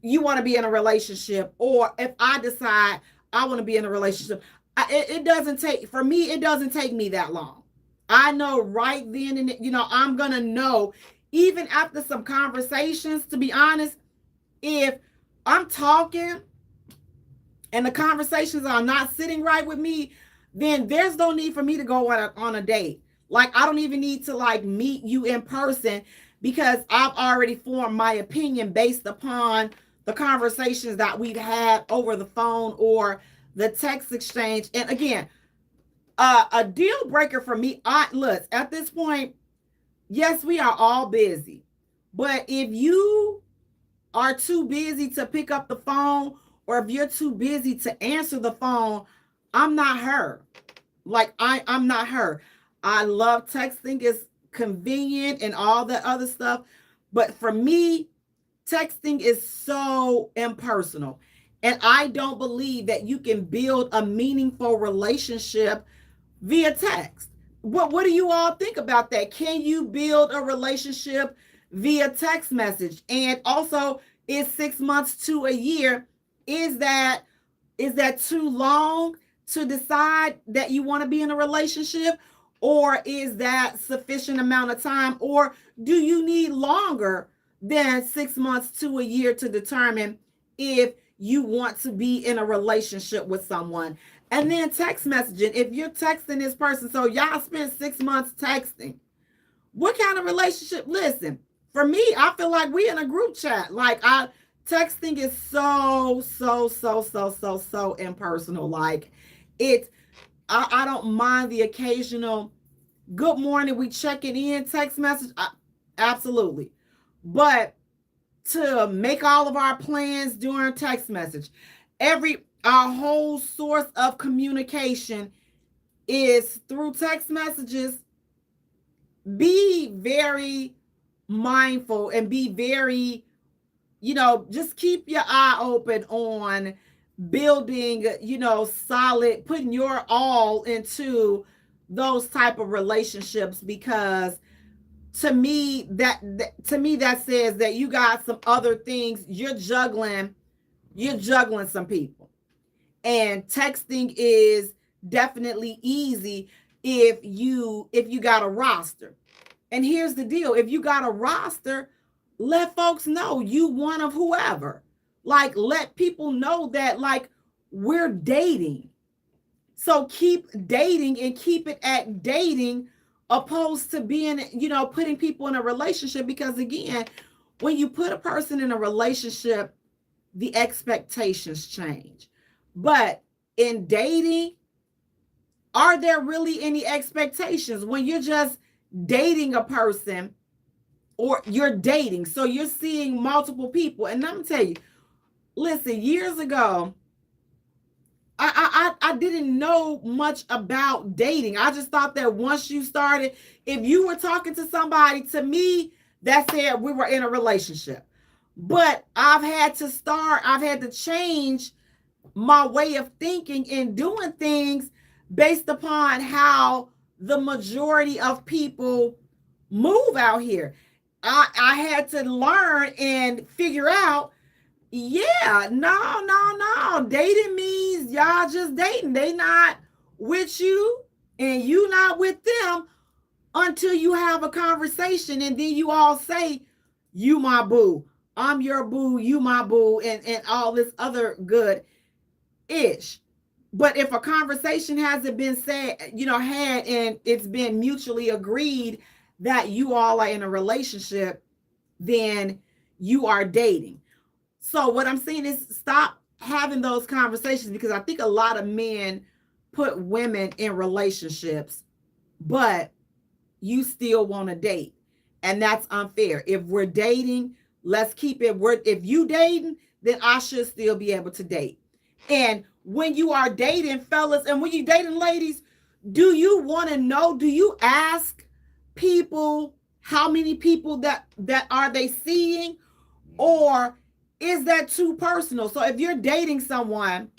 you want to be in a relationship, or if I decide I want to be in a relationship. It doesn't take, for me, it doesn't take me that long. I know right then and I'm going to know, even after some conversations, to be honest, if I'm talking and the conversations are not sitting right with me, then there's no need for me to go on a date. Like, I don't even need to, like, meet you in person, because I've already formed my opinion based upon the conversations that we've had over the phone or the text exchange. And again, a deal breaker for me, look, at this point, yes, we are all busy. But if you are too busy to pick up the phone, or if you're too busy to answer the phone, I'm not her. Like, I'm not her. I love texting. It's convenient and all that other stuff. But for me, texting is so impersonal. And I don't believe that you can build a meaningful relationship via text. What do you all think about that? Can you build a relationship via text message? And also, is 6 months to a year, is that too long to decide that you want to be in a relationship? Or is that sufficient amount of time? Or do you need longer than 6 months to a year to determine if you want to be in a relationship with someone? And then text messaging. If you're texting this person, so y'all spend 6 months texting, what kind of relationship? Listen, For me, I feel like we in a group chat. Like I texting is so impersonal. Like it I don't mind the occasional good morning, we checking in text message. Absolutely. But to make all of our plans during text message, our whole source of communication is through text messages. Be very mindful and be very, just keep your eye open on building, solid, putting your all into those type of relationships, because to me that says that you got some other things you're juggling some people. And texting is definitely easy if you got a roster. And here's the deal: if you got a roster, let folks know you one of whoever. Like, let people know that, like, we're dating. So keep dating and keep it at dating, opposed to being, putting people in a relationship. Because again, when you put a person in a relationship, the expectations change. But in dating, are there really any expectations when you're just dating a person, or you're dating? So you're seeing multiple people. And I'm gonna tell you, listen, years ago, I didn't know much about dating. I just thought that once you started, if you were talking to somebody, to me, that said we were in a relationship. But I've had to change my way of thinking and doing things based upon how the majority of people move out here. I had to learn and figure out, yeah, no. Dating means y'all just dating. They not with you and you not with them until you have a conversation, and then you all say, you my boo, I'm your boo, you my boo, and all this other good ish. But if a conversation hasn't been said, had, and it's been mutually agreed that you all are in a relationship, then you are dating. So what I'm saying is, stop having those conversations, because I think a lot of men put women in relationships, but you still want to date. And that's unfair. If we're dating, let's keep it. If you dating, then I should still be able to date. And when you are dating, fellas, and when you dating, ladies, do you want to know? Do you ask people how many people that are they seeing, or is that too personal? So if you're dating someone,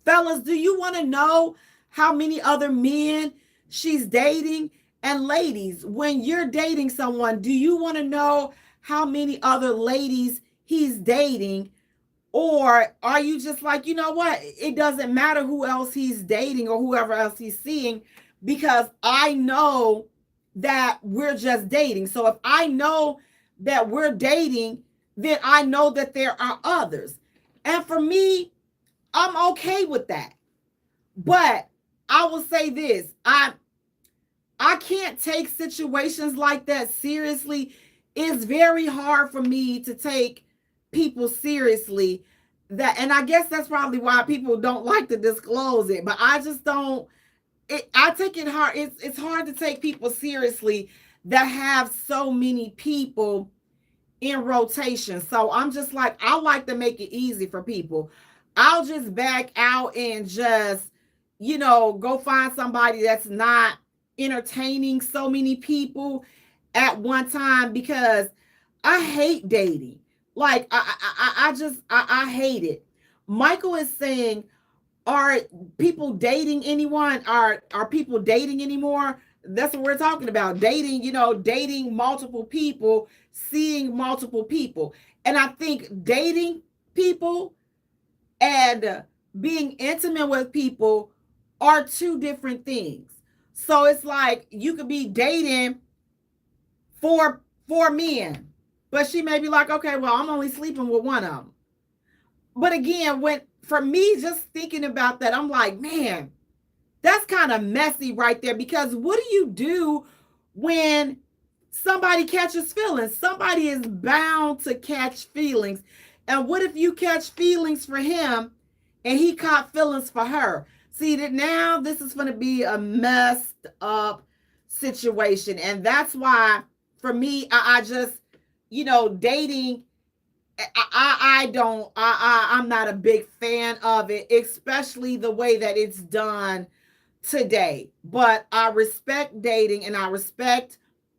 fellas, do you want to know how many other men she's dating? And ladies, when you're dating someone, do you want to know how many other ladies he's dating? Or are you just like, you know what? It doesn't matter who else he's dating or whoever else he's seeing, because I know that we're just dating. So if I know that we're dating, then I know that there are others. And for me, I'm okay with that. But I will say this, I can't take situations like that seriously. It's very hard for me to take people seriously. And I guess that's probably why people don't like to disclose it. But I just don't. I take it hard. It's hard to take people seriously that have so many people in rotation. So I'm just like, I like to make it easy for people. I'll just back out and just, go find somebody that's not entertaining so many people at one time, because I hate dating. Like, I hate it. Michael is saying, are people dating anyone? Are people dating anymore? That's what we're talking about. Dating, dating multiple people, seeing multiple people. And I think dating people and being intimate with people are two different things. So it's like you could be dating four men, but she may be like, okay, well, I'm only sleeping with one of them. But again, for me, just thinking about that, I'm like, man, that's kind of messy right there. Because what do you do when somebody catches feelings. Somebody is bound to catch feelings. And what if you catch feelings for him and he caught feelings for her? See that now this is going to be a messed up situation. And that's why for me, I just, dating, I'm not a big fan of it, especially the way that it's done today. But I respect dating and I respect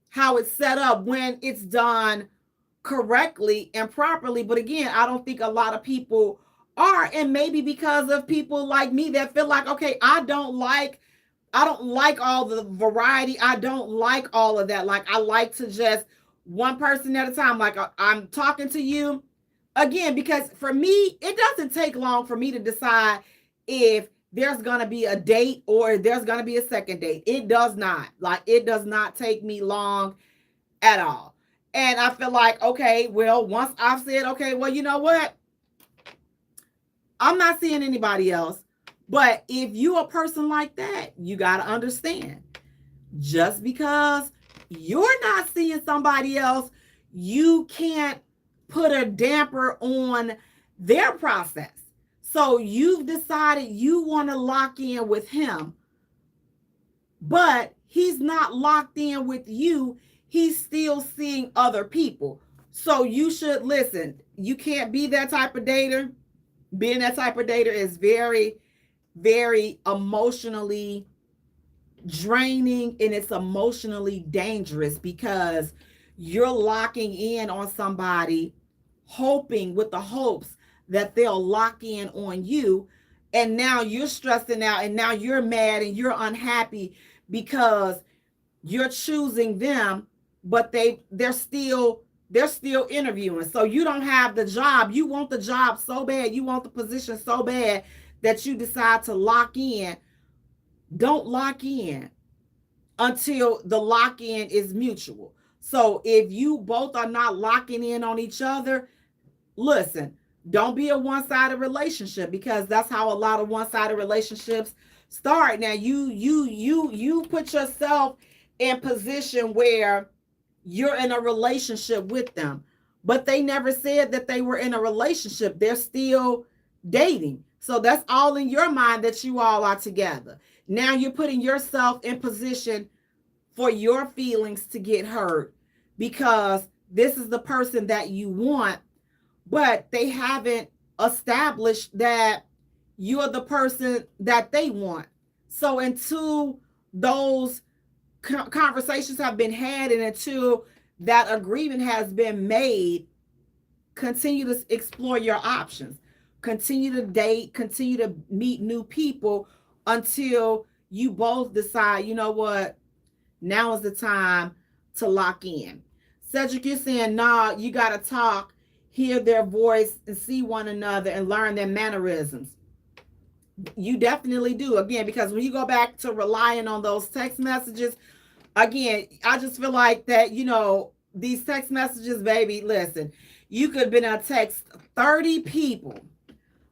how it's set up when it's done correctly and properly. But again, I don't think a lot of people are, and maybe because of people like me that feel like, okay, I don't like all the variety. I don't like all of that. Like I like to just one person at a time. Like I'm talking to you again, because for me, it doesn't take long for me to decide if there's going to be a date or there's going to be a second date. It does not. Like it does not take me long at all. And I feel like, okay, well, once I've said, okay, well, you know what? I'm not seeing anybody else. But if you're a person like that, you got to understand, just because you're not seeing somebody else, you can't put a damper on their process. So you've decided you want to lock in with him, but he's not locked in with you. He's still seeing other people. So you should listen. You can't be that type of dater. Being that type of dater is very, very emotionally draining, and it's emotionally dangerous because you're locking in on somebody, hoping with the hopes that they'll lock in on you. And now you're stressing out, and now you're mad and you're unhappy because you're choosing them, but they're still interviewing. So you don't have the job. You want the job so bad, you want the position so bad that you decide to lock in. Don't lock in until the lock in is mutual. So if you both are not locking in on each other, listen, don't be a one-sided relationship, because that's how a lot of one-sided relationships start. Now you put yourself in position where you're in a relationship with them, but they never said that they were in a relationship. They're still dating. So that's all in your mind, that you all are together. Now you're putting yourself in position for your feelings to get hurt because this is the person that you want, but they haven't established that you're the person that they want. So until those conversations have been had and until that agreement has been made, continue to explore your options. Continue to date, continue to meet new people until you both decide, you know what, now is the time to lock in. Cedric, you're saying, nah, you got to talk, hear their voice, and see one another and learn their mannerisms. You definitely do. Again, because when you go back to relying on those text messages, again, I just feel like that, these text messages, baby, listen, you could have been on text 30 people,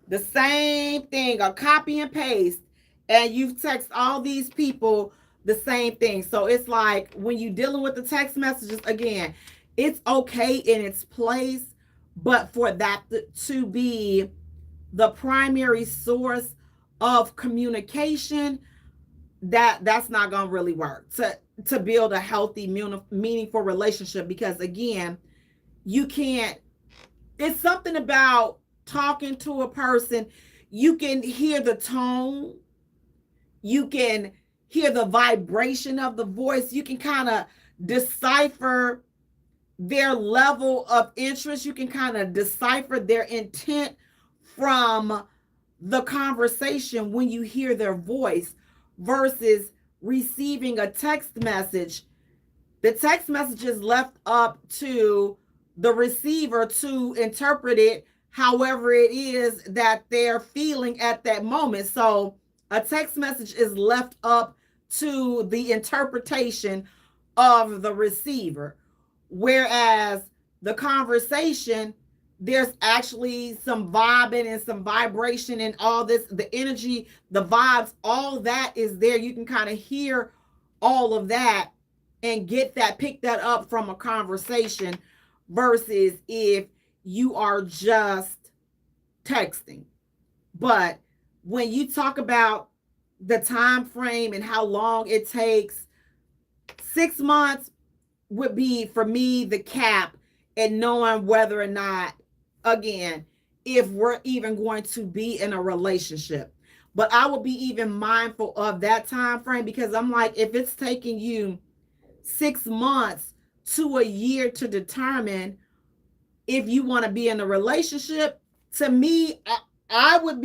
the same thing, a copy and paste, and you've texted all these people the same thing. So it's like when you're dealing with the text messages, again, it's okay in its place, but for that to be the primary source of communication, that's not going to really work to build a healthy, meaningful relationship. Because again, you can't, it's something about talking to a person. You can hear the tone, you can hear the vibration of the voice, you can kind of decipher their level of interest, you can kind of decipher their intent from the conversation when you hear their voice versus receiving a text message. The text message is left up to the receiver to interpret it however it is that they're feeling at that moment. So a text message is left up to the interpretation of the receiver, whereas the conversation, there's actually some vibing and some vibration and all this, the energy, the vibes, all that is there. You can kind of hear all of that and pick that up from a conversation versus if you are just texting. But when you talk about the time frame and how long it takes, 6 months would be for me the cap, and knowing whether or not, again, if we're even going to be in a relationship. But I will be even mindful of that time frame, because I'm like, if it's taking you 6 months to a year to determine if you want to be in a relationship, to me, I would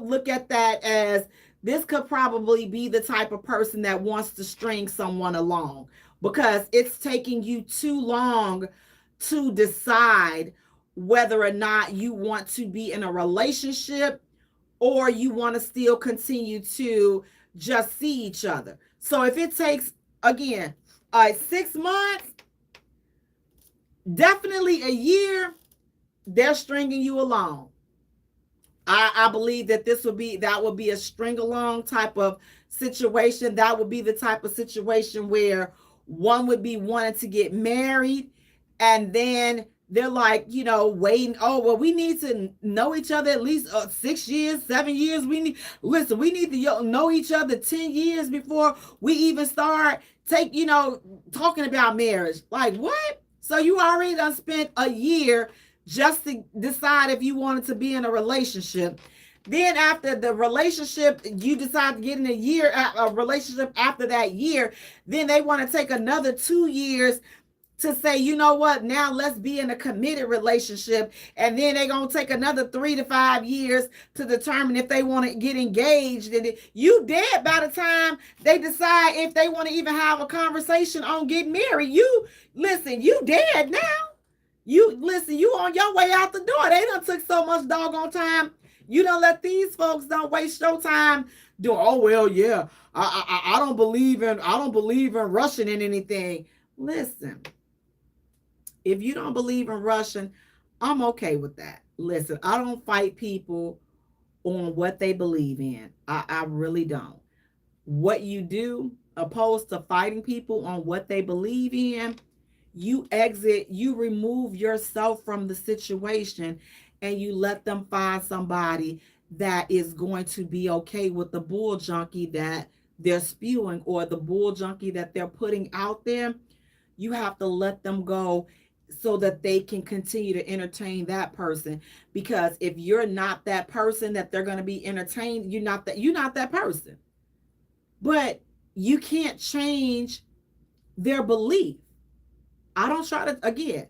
look at that as, this could probably be the type of person that wants to string someone along, because it's taking you too long to decide whether or not you want to be in a relationship, or you want to still continue to just see each other. So if it takes, again, 6 months, definitely a year, they're stringing you along. I believe that that would be a string along type of situation. That would be the type of situation where one would be wanting to get married, and then they're like, waiting. Oh, well, we need to know each other at least 6 years, 7 years. We need to know each other 10 years before we even start talking about marriage. Like, what? So you already done spent a year just to decide if you wanted to be in a relationship. Then after the relationship, you decide to get in a relationship after that year. Then they want to take another 2 years to say, you know what, now let's be in a committed relationship. And then they're going to take another 3 to 5 years to determine if they want to get engaged. And you dead by the time they decide if they want to even have a conversation on getting married. You dead now. You on your way out the door. They done took so much doggone time. You don't let these folks don't waste your time doing, oh well, yeah. I don't believe in rushing in anything. Listen, if you don't believe in rushing, I'm okay with that. Listen, I don't fight people on what they believe in. I really don't. What you do, opposed to fighting people on what they believe in, you exit, you remove yourself from the situation, and you let them find somebody that is going to be okay with the bull junkie that they're spewing, or the bull junkie that they're putting out there. You have to let them go so that they can continue to entertain that person. Because if you're not that person that they're going to be entertained, you're not that person. But you can't change their belief. I don't try to, again,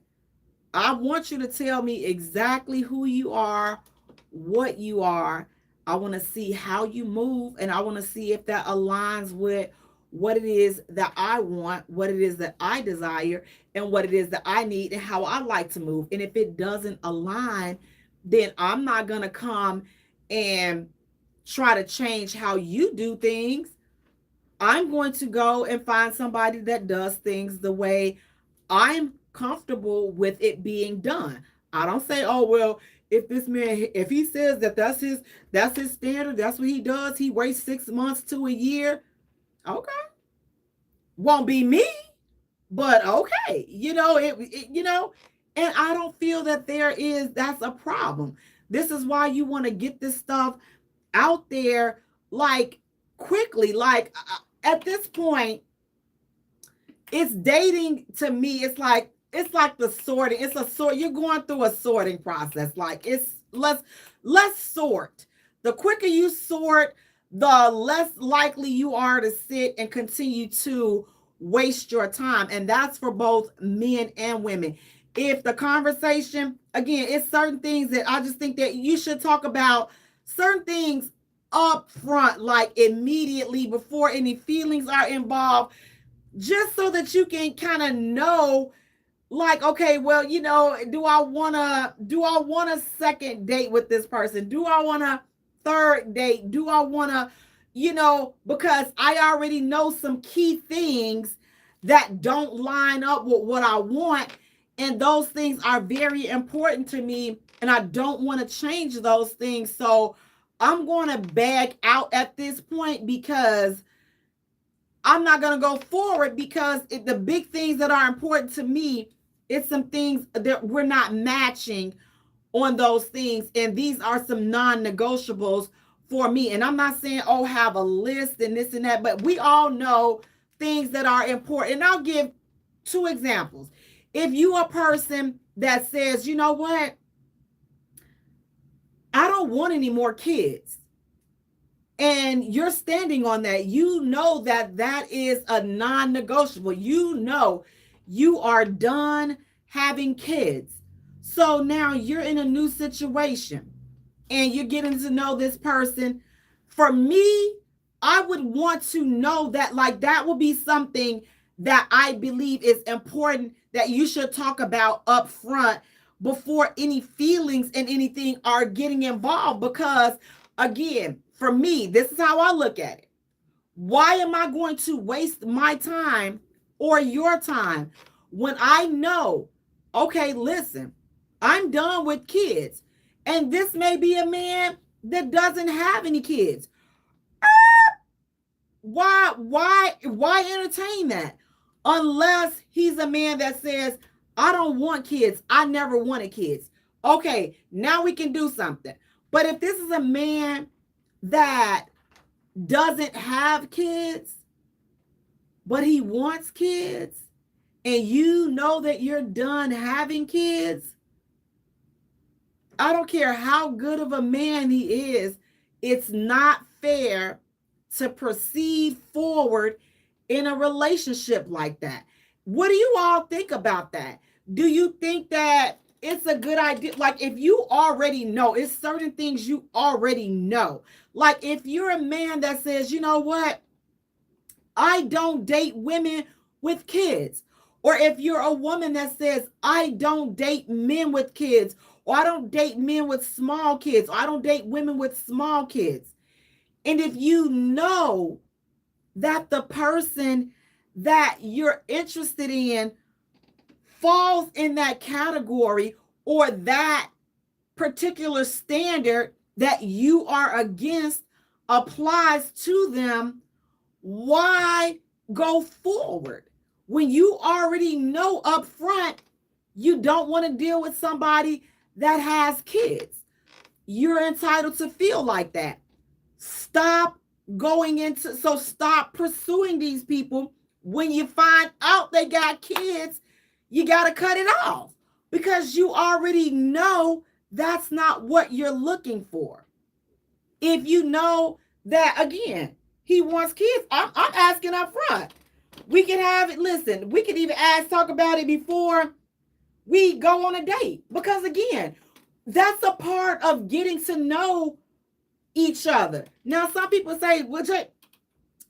I want you to tell me exactly who you are, what you are. I want to see how you move, and I want to see if that aligns with what it is that I want, what it is that I desire, and what it is that I need, and how I like to move. And if it doesn't align, then I'm not going to come and try to change how you do things. I'm going to go and find somebody that does things the way I'm comfortable with it being done. I don't say, oh well, if this man, if he says that that's his standard, that's what he does, he waits 6 months to a year. Okay, won't be me, but okay, and I don't feel that that's a problem. This is why you want to get this stuff out there, like, quickly. Like, at this point, it's dating to me. It's like the sorting. It's a sort. You're going through a sorting process. Like, it's let's sort. The quicker you sort, the less likely you are to sit and continue to waste your time. And that's for both men and women. If the conversation, again, it's certain things that I just think that you should talk about certain things up front, like immediately before any feelings are involved, just so that you can kind of know, like, okay, well, do I want a second date with this person? Do I want a third date? Do I want to, because I already know some key things that don't line up with what I want. And those things are very important to me. And I don't want to change those things. So I'm going to bag out at this point, because I'm not going to go forward because the big things that are important to me, it's some things that we're not matching on those things. And these are some non-negotiables for me. And I'm not saying, oh, have a list and this and that, but we all know things that are important. And I'll give 2 examples. If you are a person that says, you know what, I don't want any more kids, and you're standing on that, you know that that is a non-negotiable. You know you are done having kids. So now you're in a new situation and you're getting to know this person. For me, I would want to know that, like, that will be something that I believe is important that you should talk about up front before any feelings and anything are getting involved. Because again, for me, this is how I look at it. Why am I going to waste my time or your time when I know, okay, listen, I'm done with kids, and this may be a man that doesn't have any kids? Why entertain that? Unless he's a man that says, I don't want kids, I never wanted kids. Okay, now we can do something. But if this is a man that doesn't have kids, but he wants kids, and you know that you're done having kids, I don't care how good of a man he is, it's not fair to proceed forward in a relationship like that. What do you all think about that? Do you think that it's a good idea? Like, if you already know, it's certain things you already know. Like, if you're a man that says, you know what, I don't date women with kids. Or if you're a woman that says, I don't date men with kids, or I don't date men with small kids, or I don't date women with small kids. And if you know that the person that you're interested in falls in that category, or that particular standard that you are against applies to them, why go forward when you already know up front you don't want to deal with somebody that has kids? You're entitled to feel like that. Stop pursuing these people. When you find out they got kids, you got to cut it off, because you already know that's not what you're looking for. If you know that, again, he wants kids, I'm asking up front. We can have it. Listen, we can even talk about it before we go on a date, because again, that's a part of getting to know each other. Now, some people say, well, Jay,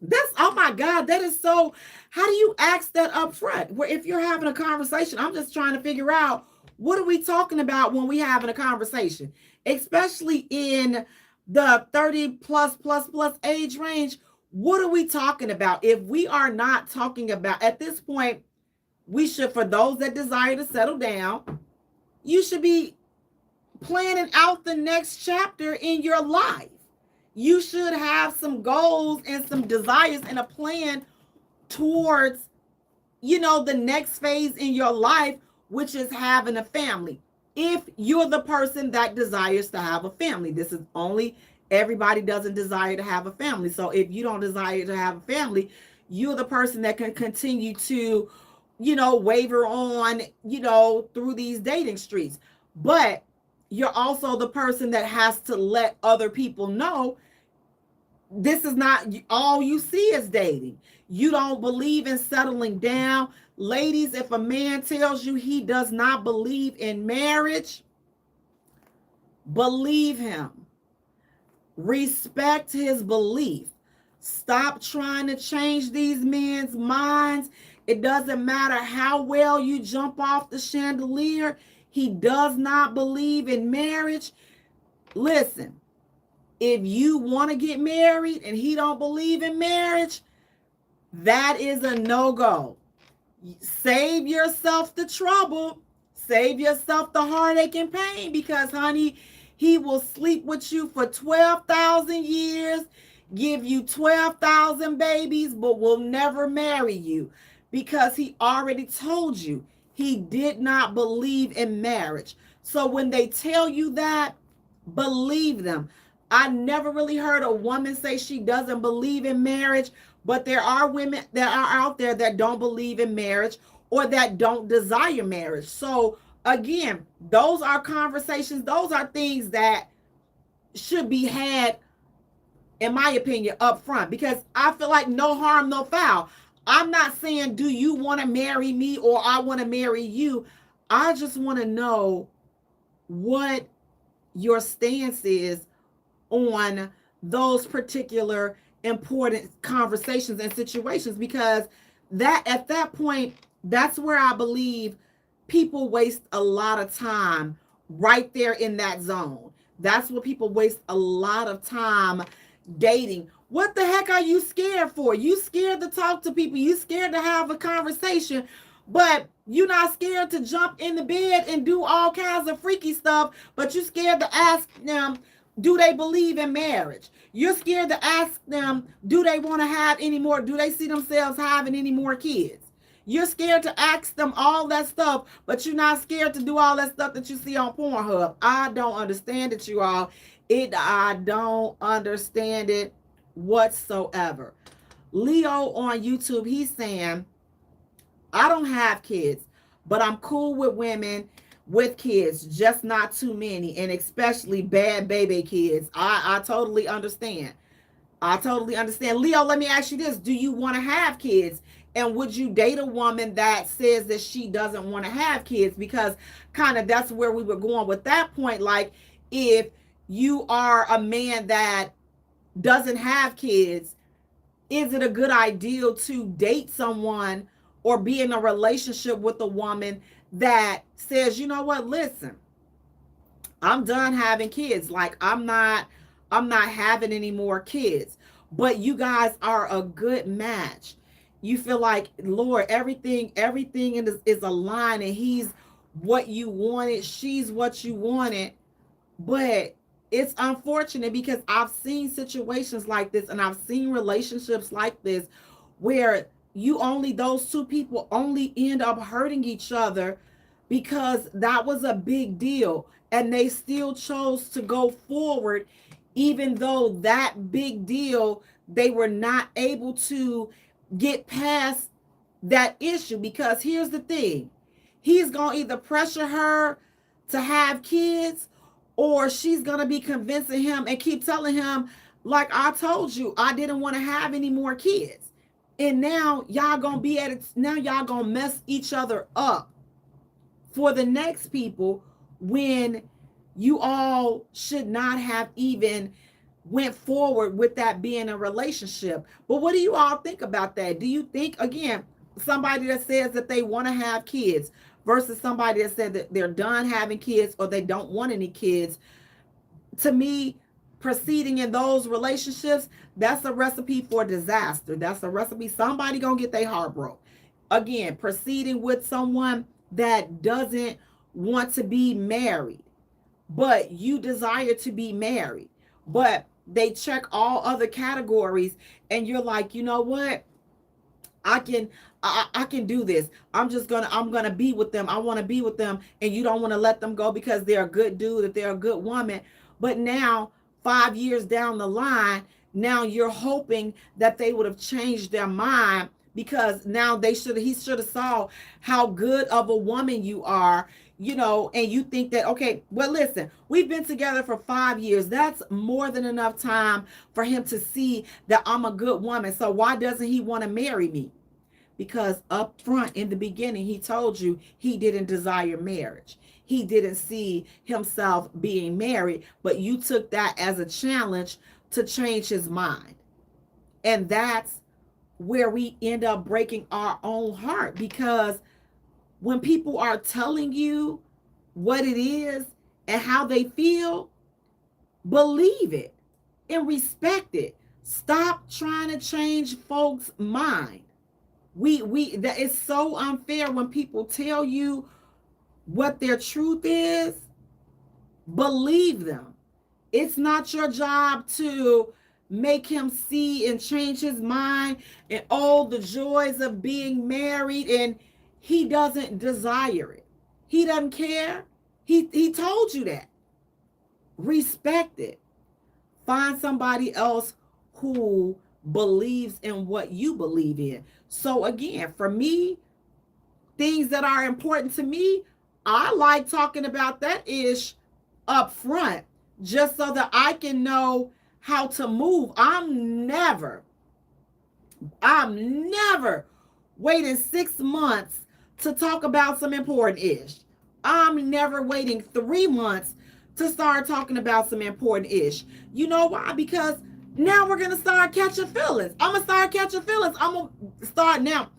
that's, oh my God, that is so, how do you ask that up front? Where if you're having a conversation, I'm just trying to figure out, what are we talking about when we having a conversation, especially in the 30 plus age range? What are we talking about? If we are not talking about, at this point, we should, for those that desire to settle down, you should be planning out the next chapter in your life. You should have some goals and some desires and a plan towards, the next phase in your life, which is having a family. If you're the person that desires to have a family, this is only, everybody doesn't desire to have a family. So if you don't desire to have a family, you're the person that can continue to, waver on, through these dating streets. But you're also the person that has to let other people know this is not all you see is dating. You don't believe in settling down. Ladies, if a man tells you he does not believe in marriage, believe him. Respect his belief. Stop trying to change these men's minds. It doesn't matter how well you jump off the chandelier. He does not believe in marriage. Listen, if you want to get married and he don't believe in marriage, that is a no-go. Save yourself the trouble. Save yourself the heartache and pain, because, honey, he will sleep with you for 12,000 years. give you 12,000 babies, but will never marry you because he already told you he did not believe in marriage. So when they tell you that, believe them. I never really heard a woman say she doesn't believe in marriage, but there are women that are out there that don't believe in marriage or that don't desire marriage. So again, those are conversations, those are things that should be had, in my opinion, up front, because I feel like no harm, no foul. I'm not saying, do you want to marry me or I want to marry you? I just want to know what your stance is on those particular important conversations and situations, because that at that point, that's where I believe people waste a lot of time, right there in that zone. That's where people waste a lot of time dating. What the heck are you scared for? You scared to talk to people, you scared to have a conversation, but you're not scared to jump in the bed and do all kinds of freaky stuff, but you're scared to ask them, do they believe in marriage? You're scared to ask them, do they want to have any more? Do they see themselves having any more kids? You're scared to ask them all that stuff, but you're not scared to do all that stuff that you see on Pornhub. I don't understand it, you all. I don't understand it whatsoever. Leo on YouTube, he's saying, I don't have kids, but I'm cool with women with kids, just not too many, and especially bad baby kids. I totally understand. I totally understand. Leo, let me ask you this. Do you want to have kids? And would you date a woman that says that she doesn't want to have kids? Because kind of that's where we were going with that point. Like, if you are a man that doesn't have kids, is it a good idea to date someone or be in a relationship with a woman that says, you know what, listen, I'm done having kids. Like, I'm not having any more kids. But you guys are a good match. You feel like, Lord, everything is aligned, and he's what you wanted, she's what you wanted. But it's unfortunate because I've seen situations like this, and I've seen relationships like this where those two people only end up hurting each other because that was a big deal, and they still chose to go forward even though that big deal, they were not able to get past that issue. Because here's the thing, he's gonna either pressure her to have kids, or she's gonna be convincing him and keep telling him, like I told you, I didn't want to have any more kids. And now y'all gonna be at it, now y'all gonna mess each other up for the next people, when you all should not have even went forward with that being a relationship. But what do you all think about that? Do you think, again, somebody that says that they want to have kids versus somebody that said that they're done having kids or they don't want any kids, to me, proceeding in those relationships, that's a recipe for disaster. That's a recipe, somebody gonna get their heart broke. Again, proceeding with someone that doesn't want to be married, but you desire to be married, but they check all other categories, and you're like, you know what, I can I can do this. I'm gonna be with them. I want to be with them, and you don't want to let them go because they're a good dude, that they're a good woman. But now, 5 years down the line, now you're hoping that they would have changed their mind, because now he should have saw how good of a woman you are, and you think that, okay, well, listen, we've been together for 5 years. That's more than enough time for him to see that I'm a good woman. So why doesn't he want to marry me? Because up front in the beginning, he told you he didn't desire marriage. He didn't see himself being married, but you took that as a challenge to change his mind. And that's where we end up breaking our own heart, because when people are telling you what it is and how they feel, believe it and respect it. Stop trying to change folks' mind. That is so unfair when people tell you what their truth is. Believe them. It's not your job to make him see and change his mind and all the joys of being married, and he doesn't desire it. He doesn't care. He told you that. Respect it. Find somebody else who believes in what you believe in. So again, for me, things that are important to me, I like talking about that ish up front, just so that I can know how to move. I'm never waiting 6 months to talk about some important ish. I'm never waiting 3 months to start talking about some important ish. You know why? Because now we're gonna start catching feelings. I'm gonna start catching feelings. I'm gonna start now.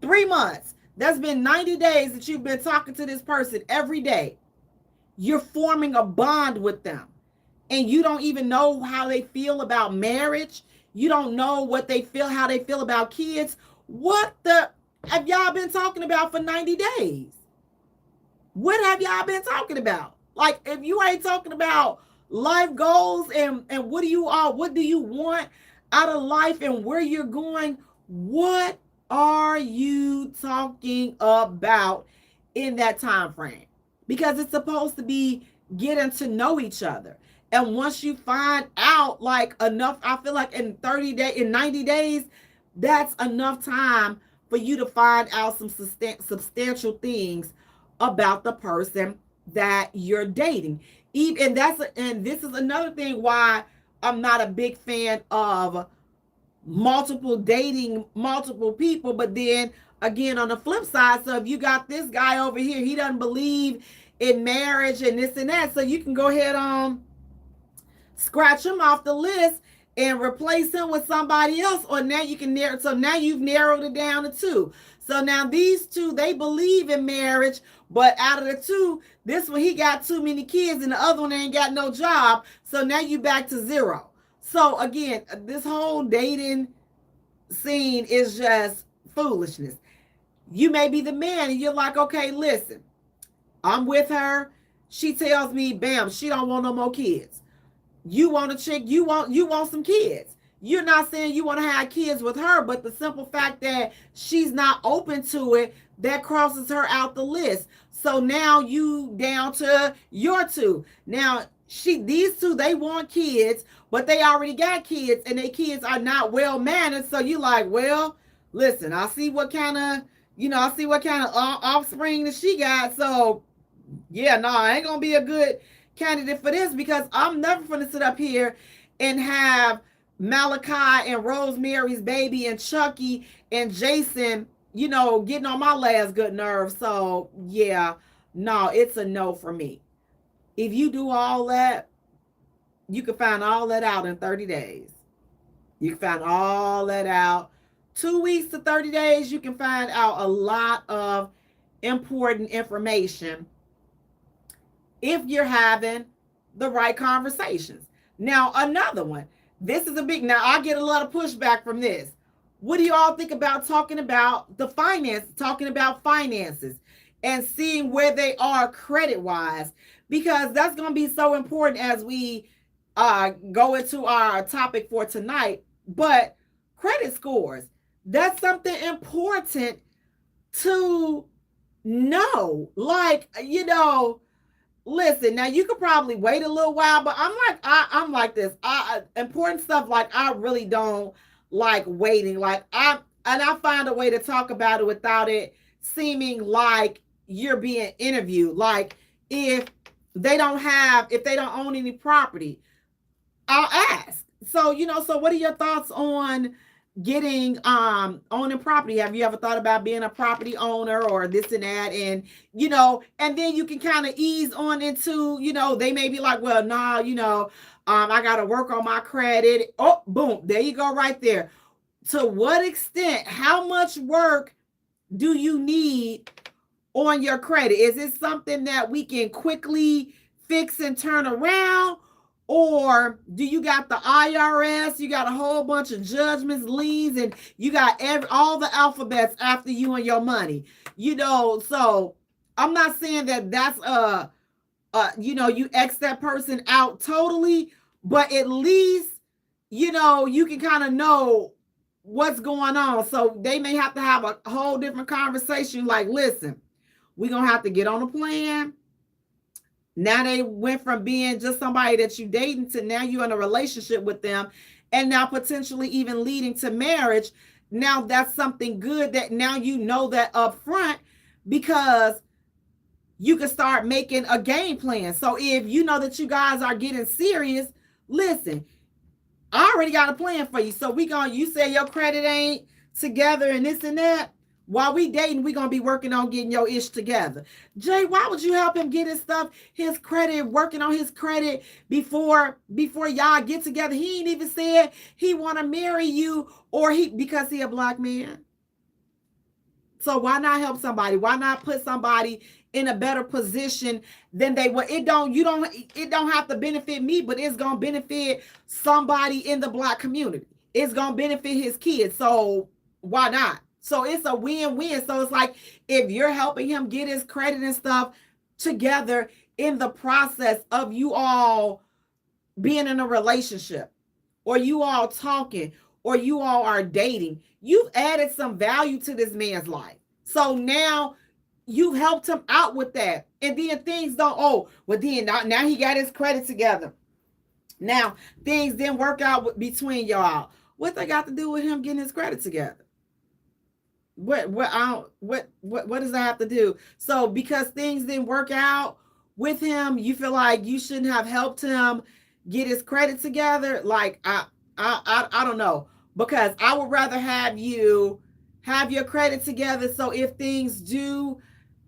3 months. That's been 90 days that you've been talking to this person every day. You're forming a bond with them, and you don't even know how they feel about marriage. You don't know what they feel, how they feel about kids. What the have y'all been talking about for 90 days? What have y'all been talking about? Like, if you ain't talking about life goals and what do you want out of life and where you're going, what are you talking about in that time frame? Because it's supposed to be getting to know each other. And once you find out like enough, I feel like in 90 days, that's enough time for you to find out some substantial things about the person that you're dating. And this is another thing why I'm not a big fan of dating multiple people. But then again, on the flip side, so if you got this guy over here, he doesn't believe in marriage and this and that, so you can go ahead on scratch him off the list and replace him with somebody else. Or now you can narrow, so now you've narrowed it down to two. So now these two, they believe in marriage, but out of the two, this one, he got too many kids and the other one ain't got no job. So now you back to zero. So again, this whole dating scene is just foolishness. You may be the man and you're like, okay, listen, I'm with her. She tells me, bam, she don't want no more kids. You want a chick, you want some kids. You're not saying you want to have kids with her, but the simple fact that she's not open to it, that crosses her out the list. So now you down to your two. Now these two, they want kids, but they already got kids and their kids are not well mannered. So you like, well, listen, I see what kind of offspring that she got. So yeah, no, I ain't gonna be a good candidate for this, because I'm never gonna sit up here and have Malachi and Rosemary's Baby and Chucky and Jason, getting on my last good nerve. So yeah, no, it's a no for me. If you do all that, you can find all that out in 30 days. You can find all that out. 2 weeks to 30 days, you can find out a lot of important information if you're having the right conversations. Now, another one. This is now I get a lot of pushback from this. What do you all think about talking about finances and seeing where they are credit-wise? Because that's going to be so important as we go into our topic for tonight. But credit scores, that's something important to know. Like, listen, now you could probably wait a little while, but I'm like this. Important stuff, like, I really don't like waiting. Like, I find a way to talk about it without it seeming like you're being interviewed. Like, if they don't own any property, I'll ask. So, so what are your thoughts on getting owning property? Have you ever thought about being a property owner or this and that? And and then you can kind of ease on into, they may be like, well, nah, I got to work on my credit. Oh, boom, there you go, right there. To what extent, how much work do you need on your credit? Is it something that we can quickly fix and turn around? Or do you got the IRS, you got a whole bunch of judgments, liens, and you got all the alphabets after you and your money? So I'm not saying that that's you X that person out totally, but at least you can kind of know what's going on. So they may have to have a whole different conversation. Like, listen, we're going to have to get on a plan. Now they went from being just somebody that you dating to now you're in a relationship with them, and now potentially even leading to marriage. Now that's something good that now you know that up front, because you can start making a game plan. So if you know that you guys are getting serious, listen, I already got a plan for you. So you say your credit ain't together and this and that. While we dating, we gonna be working on getting your ish together. Jay, why would you help him get his stuff, his credit, working on his credit before y'all get together? He ain't even said he wanna marry you, or because he a black man. So why not help somebody? Why not put somebody in a better position than they were? It don't have to benefit me, but it's gonna benefit somebody in the black community. It's gonna benefit his kids. So why not? So it's a win-win. So it's like, if you're helping him get his credit and stuff together in the process of you all being in a relationship, or you all talking, or you all are dating, you've added some value to this man's life. So now you've helped him out with that. And then things don't, then now he got his credit together. Now things didn't work out between y'all. What they got to do with him getting his credit together? What does that have to do? So because things didn't work out with him, you feel like you shouldn't have helped him get his credit together? Like, I don't know, because I would rather have you have your credit together. So if things do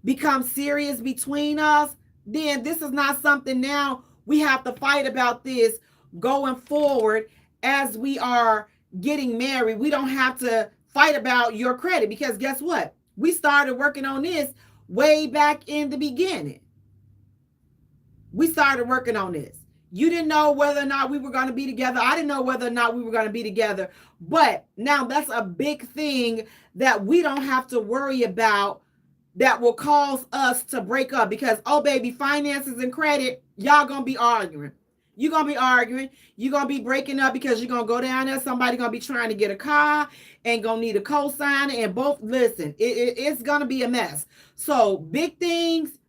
become serious between us, then this is not something now we have to fight about this going forward as we are getting married. We don't have to fight about your credit, because guess what? We started working on this way back in the beginning. We started working on this. You didn't know whether or not we were going to be together. I didn't know whether or not we were going to be together. But now that's a big thing that we don't have to worry about, that will cause us to break up. Because, oh, baby, finances and credit, y'all going to be arguing. You're going to be arguing. You're going to be breaking up because you're going to go down there. Somebody going to be trying to get a car and going to need a cosigner. And both, listen, it's going to be a mess. So big things,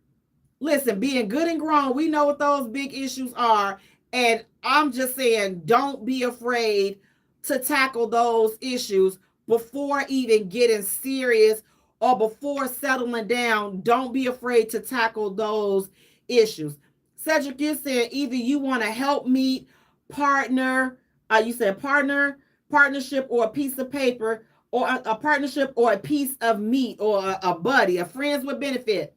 listen, being good and grown, we know what those big issues are. And I'm just saying, don't be afraid to tackle those issues before even getting serious or before settling down. Don't be afraid to tackle those issues. Cedric, you said either you want to help meet, partner, you said partnership, or a piece of paper, or a partnership, or a piece of meat, or a buddy, a friends with benefit.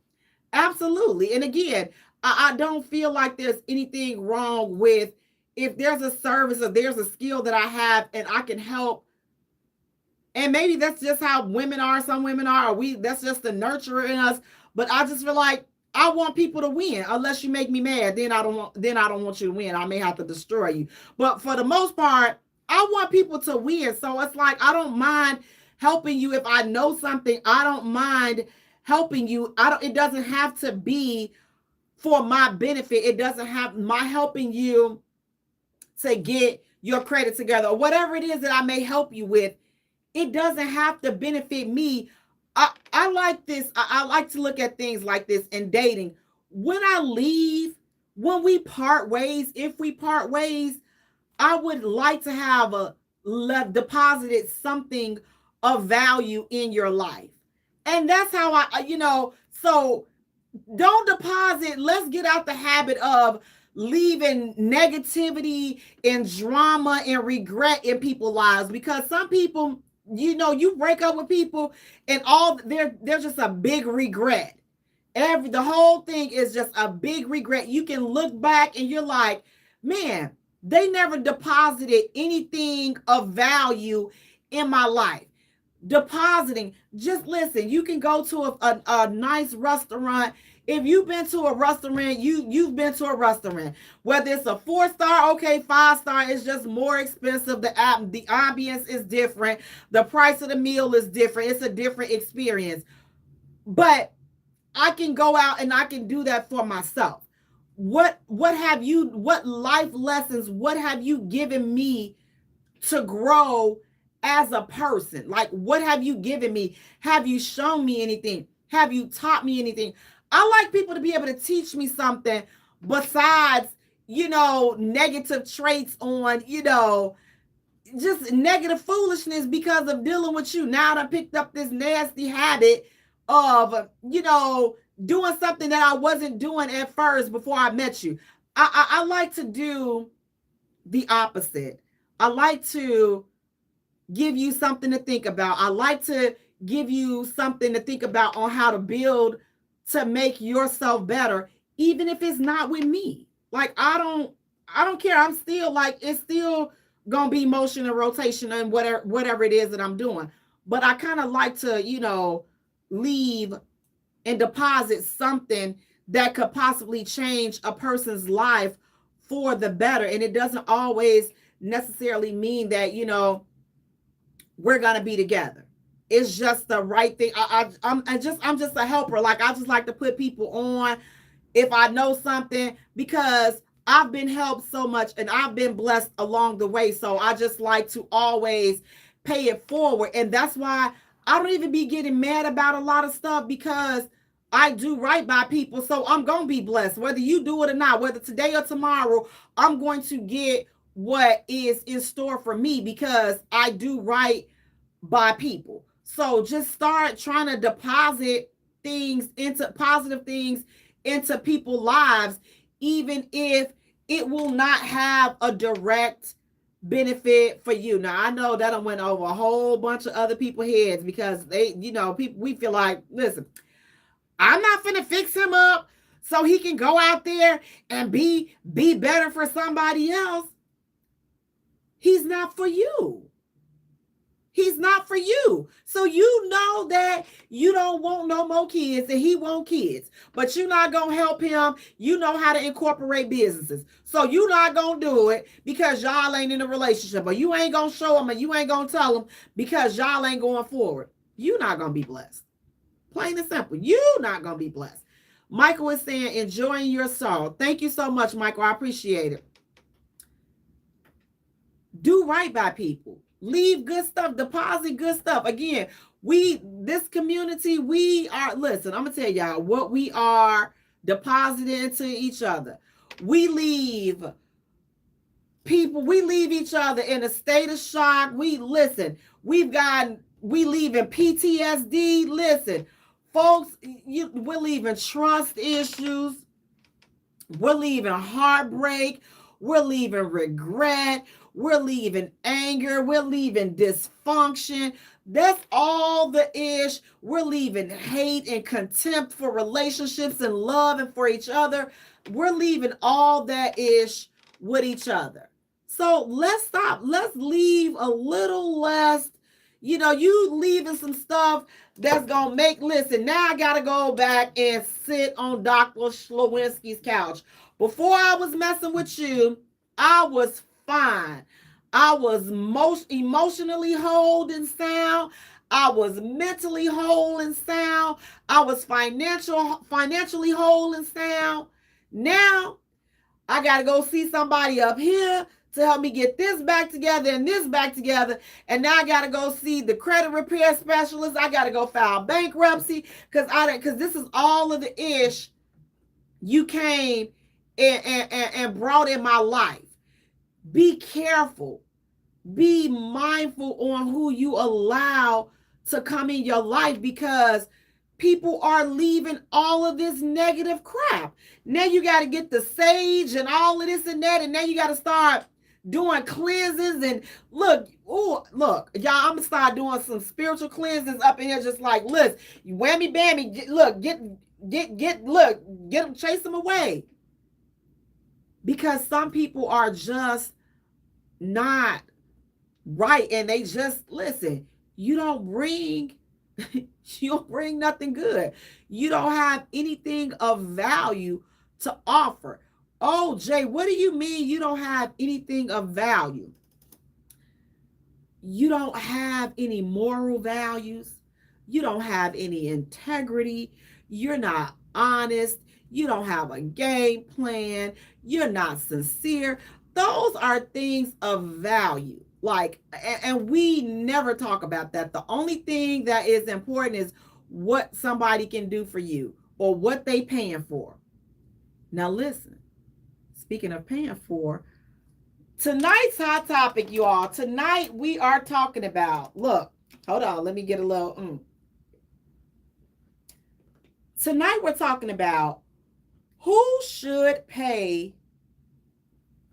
Absolutely. And again, I don't feel like there's anything wrong with, if there's a service or there's a skill that I have and I can help. And maybe that's just how women are. Some women are, or that's just the nurturer in us. But I just feel like I want people to win. Unless you make me mad, then I don't want you to win. I may have to destroy you. But for the most part, I want people to win. So it's like, I don't mind helping you. If I know something, I don't mind helping you. It doesn't have to be for my benefit. It doesn't have my helping you to get your credit together, or whatever it is that I may help you with. It doesn't have to benefit me. I like this. I like to look at things like this in dating. When I leave, when we part ways, if we part ways, I would like to have deposited something of value in your life. And that's how so don't deposit. Let's get out the habit of leaving negativity and drama and regret in people's lives, because some people, you break up with people and they're just a big regret. The whole thing is just a big regret. You can look back and you're like, man, they never deposited anything of value in my life. Depositing, just listen, you can go to a nice restaurant. If you've been to a restaurant, you've been to a restaurant, whether it's a 4-star, okay, 5-star, it's just more expensive. The ambience is different. The price of the meal is different. It's a different experience. But I can go out and I can do that for myself. What life lessons, what have you given me to grow as a person. Like, what have you given me? Have you shown me anything? Have you taught me anything? I like people to be able to teach me something besides, negative traits on, just negative foolishness because of dealing with you. Now I picked up this nasty habit of, doing something that I wasn't doing at first before I met you. I like to do the opposite. I like to give you something to think about. I like to give you something to think about on how to build to make yourself better, even if it's not with me. Like, I don't care. I'm still like, it's still gonna be motion and rotation and whatever it is that I'm doing. But I kind of like to, leave and deposit something that could possibly change a person's life for the better. And it doesn't always necessarily mean that, we're gonna be together. It's just the right thing. I'm just a helper. Like, I just like to put people on if I know something, because I've been helped so much and I've been blessed along the way. So I just like to always pay it forward. And that's why I don't even be getting mad about a lot of stuff, because I do right by people. So I'm going to be blessed, whether you do it or not, whether today or tomorrow. I'm going to get what is in store for me because I do right by people. So just start trying to deposit things into positive things into people's lives, even if it will not have a direct benefit for you. Now, I know that I went over a whole bunch of other people's heads because they, people, we feel like, listen, I'm not finna fix him up so he can go out there and be better for somebody else. He's not for you. He's not for you. So you know that you don't want no more kids and he want kids, but you're not going to help him. You know how to incorporate businesses. So you're not going to do it because y'all ain't in a relationship, or you ain't going to show him, and you ain't going to tell him because y'all ain't going forward. You're not going to be blessed. Plain and simple. You're not going to be blessed. Michael is saying, enjoying your soul. Thank you so much, Michael. I appreciate it. Do right by people. Leave good stuff, deposit good stuff. Again, this community, listen, I'm going to tell y'all what we are depositing into each other. We leave each other in a state of shock. We leave in PTSD. Listen, folks, we're leaving trust issues. We're leaving heartbreak. We're leaving regret. We're leaving anger. We're leaving dysfunction. That's all the ish. We're leaving hate and contempt for relationships and love and for each other. We're leaving all that ish with each other. So let's stop. Let's leave a little less. You leaving some stuff that's going to make, listen, now I got to go back and sit on Dr. Schlowinski's couch. Before I was messing with you, I was fine. I was most emotionally whole and sound. I was mentally whole and sound. I was financially whole and sound. Now I got to go see somebody up here to help me get this back together and this back together. And now I got to go see the credit repair specialist. I got to go file bankruptcy because this is all of the ish you came and brought in my life. Be careful. Be mindful on who you allow to come in your life, because people are leaving all of this negative crap. Now you got to get the sage and all of this and that, and now you got to start doing cleanses. And look, y'all, I'm gonna start doing some spiritual cleanses up in here, just like, listen, whammy bammy, look, get them, chase them away, because some people are just not right, and they just, listen, you don't bring nothing good. You don't have anything of value to offer. Oh, Jay, what do you mean you don't have anything of value? You don't have any moral values. You don't have any integrity. You're not honest. You don't have a game plan. You're not sincere. Those are things of value. Like, and we never talk about that. The only thing that is important is what somebody can do for you or what they paying for. Now listen, speaking of paying for, tonight's hot topic, you all. Tonight we are talking about, look, hold on, let me get a little. Tonight we're talking about who should pay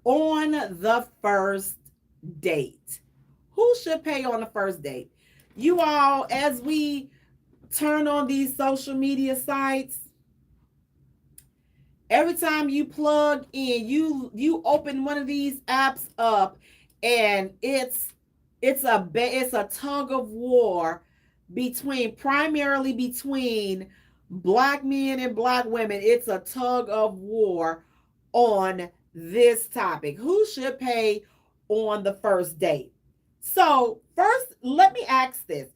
on the first date. Who should pay on the first date? You all, as we turn on these social media sites, every time you plug in, you open one of these apps up, and it's a tug of war primarily between black men and black women. It's a tug of war on this topic. Who should pay on the first date? So first, let me ask this.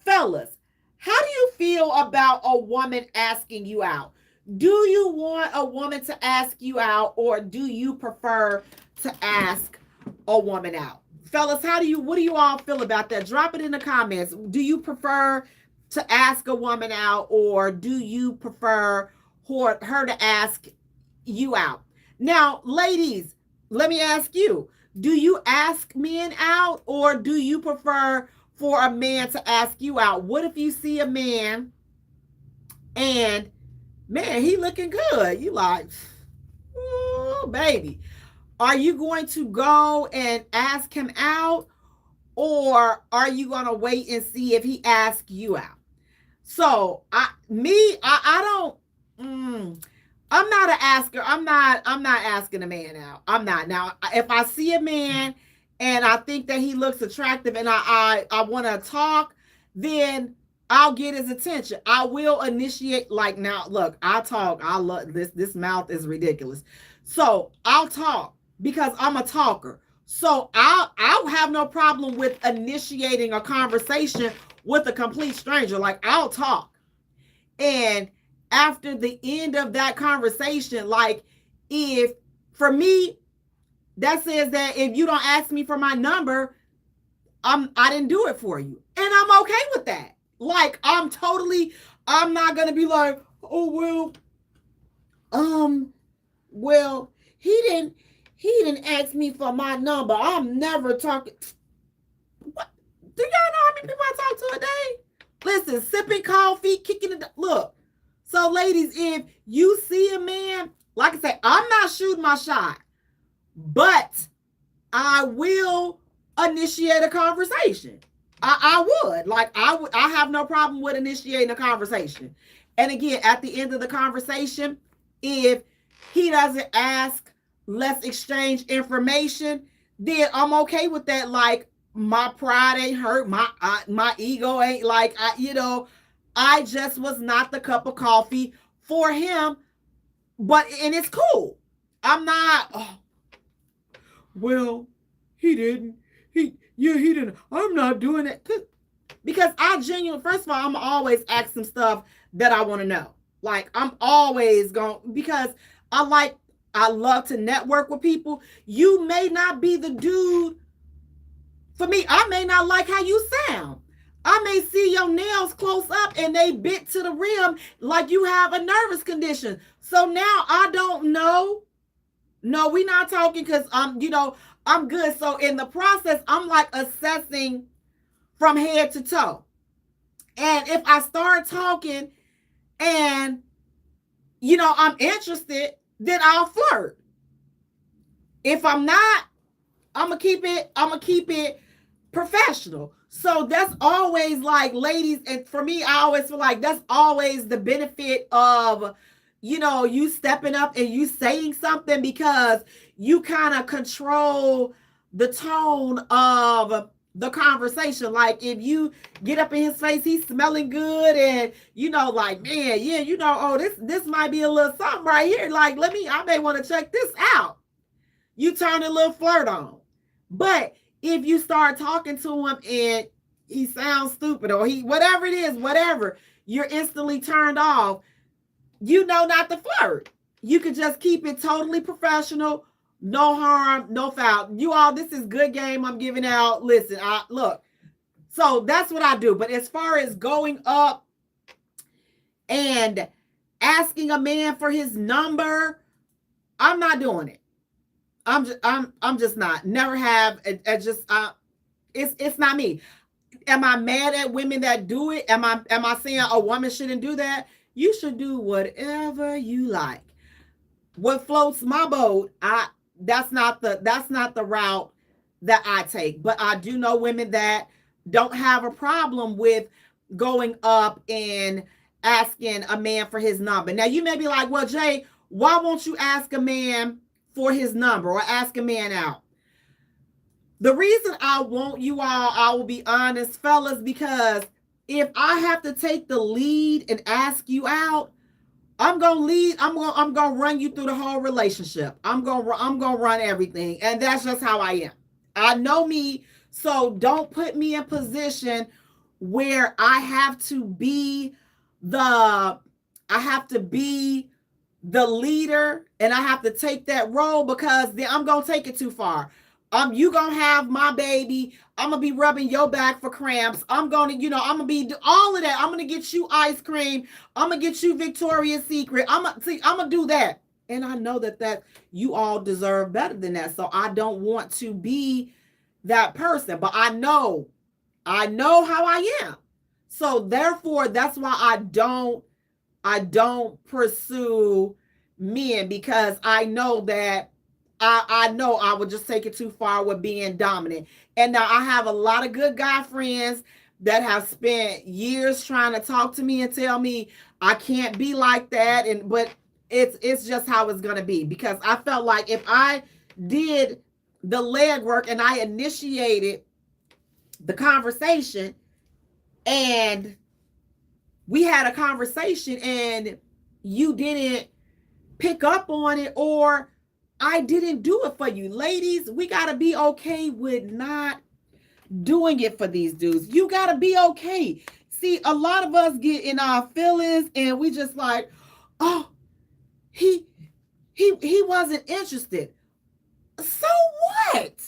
Fellas, how do you feel about a woman asking you out? Do you want a woman to ask you out, or do you prefer to ask a woman out? Fellas, what do you all feel about that? Drop it in the comments. Do you prefer to ask a woman out, or do you prefer her to ask you out? Now, ladies, let me ask you, do you ask men out, or do you prefer for a man to ask you out? What if you see a man and, man, he looking good? You like, oh, baby. Are you going to go and ask him out, or are you going to wait and see if he asks you out? So I don't, I'm not an asker. I'm not asking a man out. I'm not. Now, if I see a man and I think that he looks attractive and I want to talk, then I'll get his attention. I will initiate. Like, now, look, I talk. I love this. This mouth is ridiculous. So I'll talk because I'm a talker. So I'll have no problem with initiating a conversation with a complete stranger. Like, I'll talk. And after the end of that conversation, like, if, for me, that says that if you don't ask me for my number, I didn't do it for you. And I'm okay with that. Like, I'm not going to be like, oh, well, he didn't ask me for my number. I'm never talking. What? Do y'all know how many people I talk to a day? Listen, sipping coffee, kicking it. Look. So, ladies, if you see a man, like I said, I'm not shooting my shot, but I will initiate a conversation. I would. Like, I have no problem with initiating a conversation. And again, at the end of the conversation, if he doesn't ask, let's exchange information, then I'm okay with that. Like, my pride ain't hurt. My ego ain't like, I just was not the cup of coffee for him, and it's cool. I'm not, well, he didn't. He didn't. I'm not doing it. Because I genuinely, first of all, I'm always ask some stuff that I want to know. Like, I'm always going, because I love to network with people. You may not be the dude. For me, I may not like how you sound. I may see your nails close up and they bit to the rim like you have a nervous condition. So now I don't know. No, we're not talking because I'm good. So in the process, I'm like assessing from head to toe. And if I start talking and I'm interested, then I'll flirt. If I'm not, I'm gonna keep it professional. So that's always, like, ladies, and for me, I always feel like that's always the benefit of, you stepping up and you saying something, because you kind of control the tone of the conversation. Like, if you get up in his face, he's smelling good, and like, man, yeah, oh, this might be a little something right here. Like, I may want to check this out. You turn a little flirt on. But if you start talking to him and he sounds stupid, or whatever it is, you're instantly turned off, not to flirt. You could just keep it totally professional, No harm, no foul. You all, this is good game I'm giving out. Listen, I look. So that's what I do. But as far as going up and asking a man for his number, I'm not doing it. I'm just not. Never have. It's not me. Am I mad at women that do it? Am I saying a woman shouldn't do that? You should do whatever you like. What floats my boat, that's not the route that I take. But I do know women that don't have a problem with going up and asking a man for his number. Now you may be like, well, Jay, why won't you ask a man for his number or ask a man out? The reason I want you all, I will be honest, fellas, because if I have to take the lead and ask you out, I'm gonna lead. I'm gonna run you through the whole relationship. I'm gonna run everything, and that's just how I am. I know me, so don't put me in position where the I have to be the leader and I have to take that role, because then I'm gonna take it too far. You gonna have my baby. I'm gonna be rubbing your back for cramps. I'm gonna be all of that. I'm gonna get you ice cream. I'm gonna get you Victoria's Secret. I'm gonna do that. And I know that you all deserve better than that. So I don't want to be that person. But I know how I am. So therefore, that's why I don't pursue men, because I know that I know I would just take it too far with being dominant. And now I have a lot of good guy friends that have spent years trying to talk to me and tell me I can't be like that. But it's just how it's gonna be, because I felt like if I did the legwork and I initiated the conversation and we had a conversation and you didn't pick up on it, or I didn't do it for you. Ladies, we got to be okay with not doing it for these dudes. You got to be okay. See, a lot of us get in our feelings and we just like, oh, he wasn't interested. So what?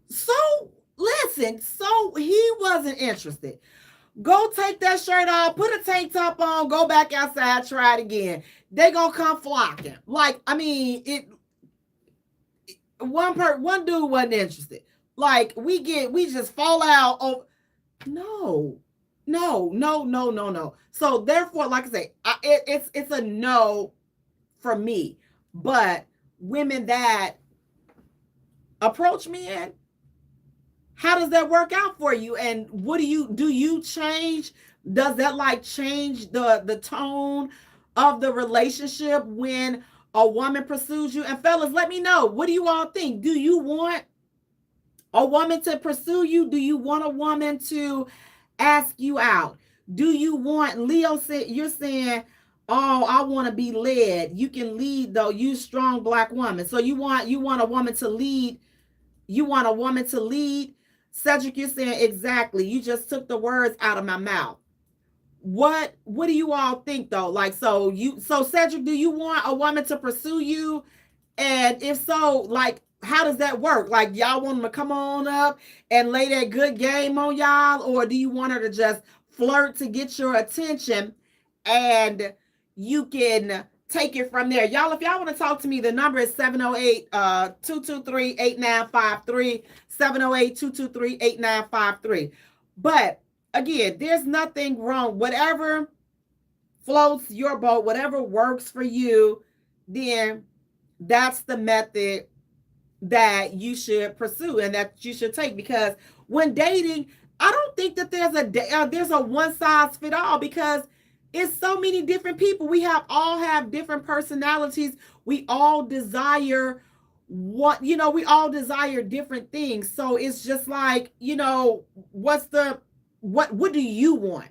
So listen, so he wasn't interested. Go take that shirt off, put a tank top on, go back outside, try it again. They gonna come flocking. Like, I mean, one dude wasn't interested. Like, we just fall out of no. So therefore, like I say, it's a no for me. But women that approach me in, how does that work out for you? And what do you change? Does that like change the tone of the relationship when a woman pursues you? And fellas, let me know. What do you all think? Do you want a woman to pursue you? Do you want a woman to ask you out? Do you want, Leo said, you're saying, oh, I want to be led. You can lead though. You strong black woman. So you want a woman to lead. You want a woman to lead. Cedric, you're saying exactly. You just took the words out of my mouth. What do you all think though? Like, so Cedric, do you want a woman to pursue you? And if so, like, how does that work? Like, y'all want them to come on up and lay that good game on y'all? Or do you want her to just flirt to get your attention and you can take it from there? Y'all, if y'all want to talk to me, the number is 708-223-8953, 708-223-8953. But again, there's nothing wrong. Whatever floats your boat, whatever works for you, then that's the method that you should pursue and that you should take. Because when dating, I don't think that there's a one size fit all, because it's so many different people. We all have different personalities. We all desire we all desire different things. So it's just like, what do you want?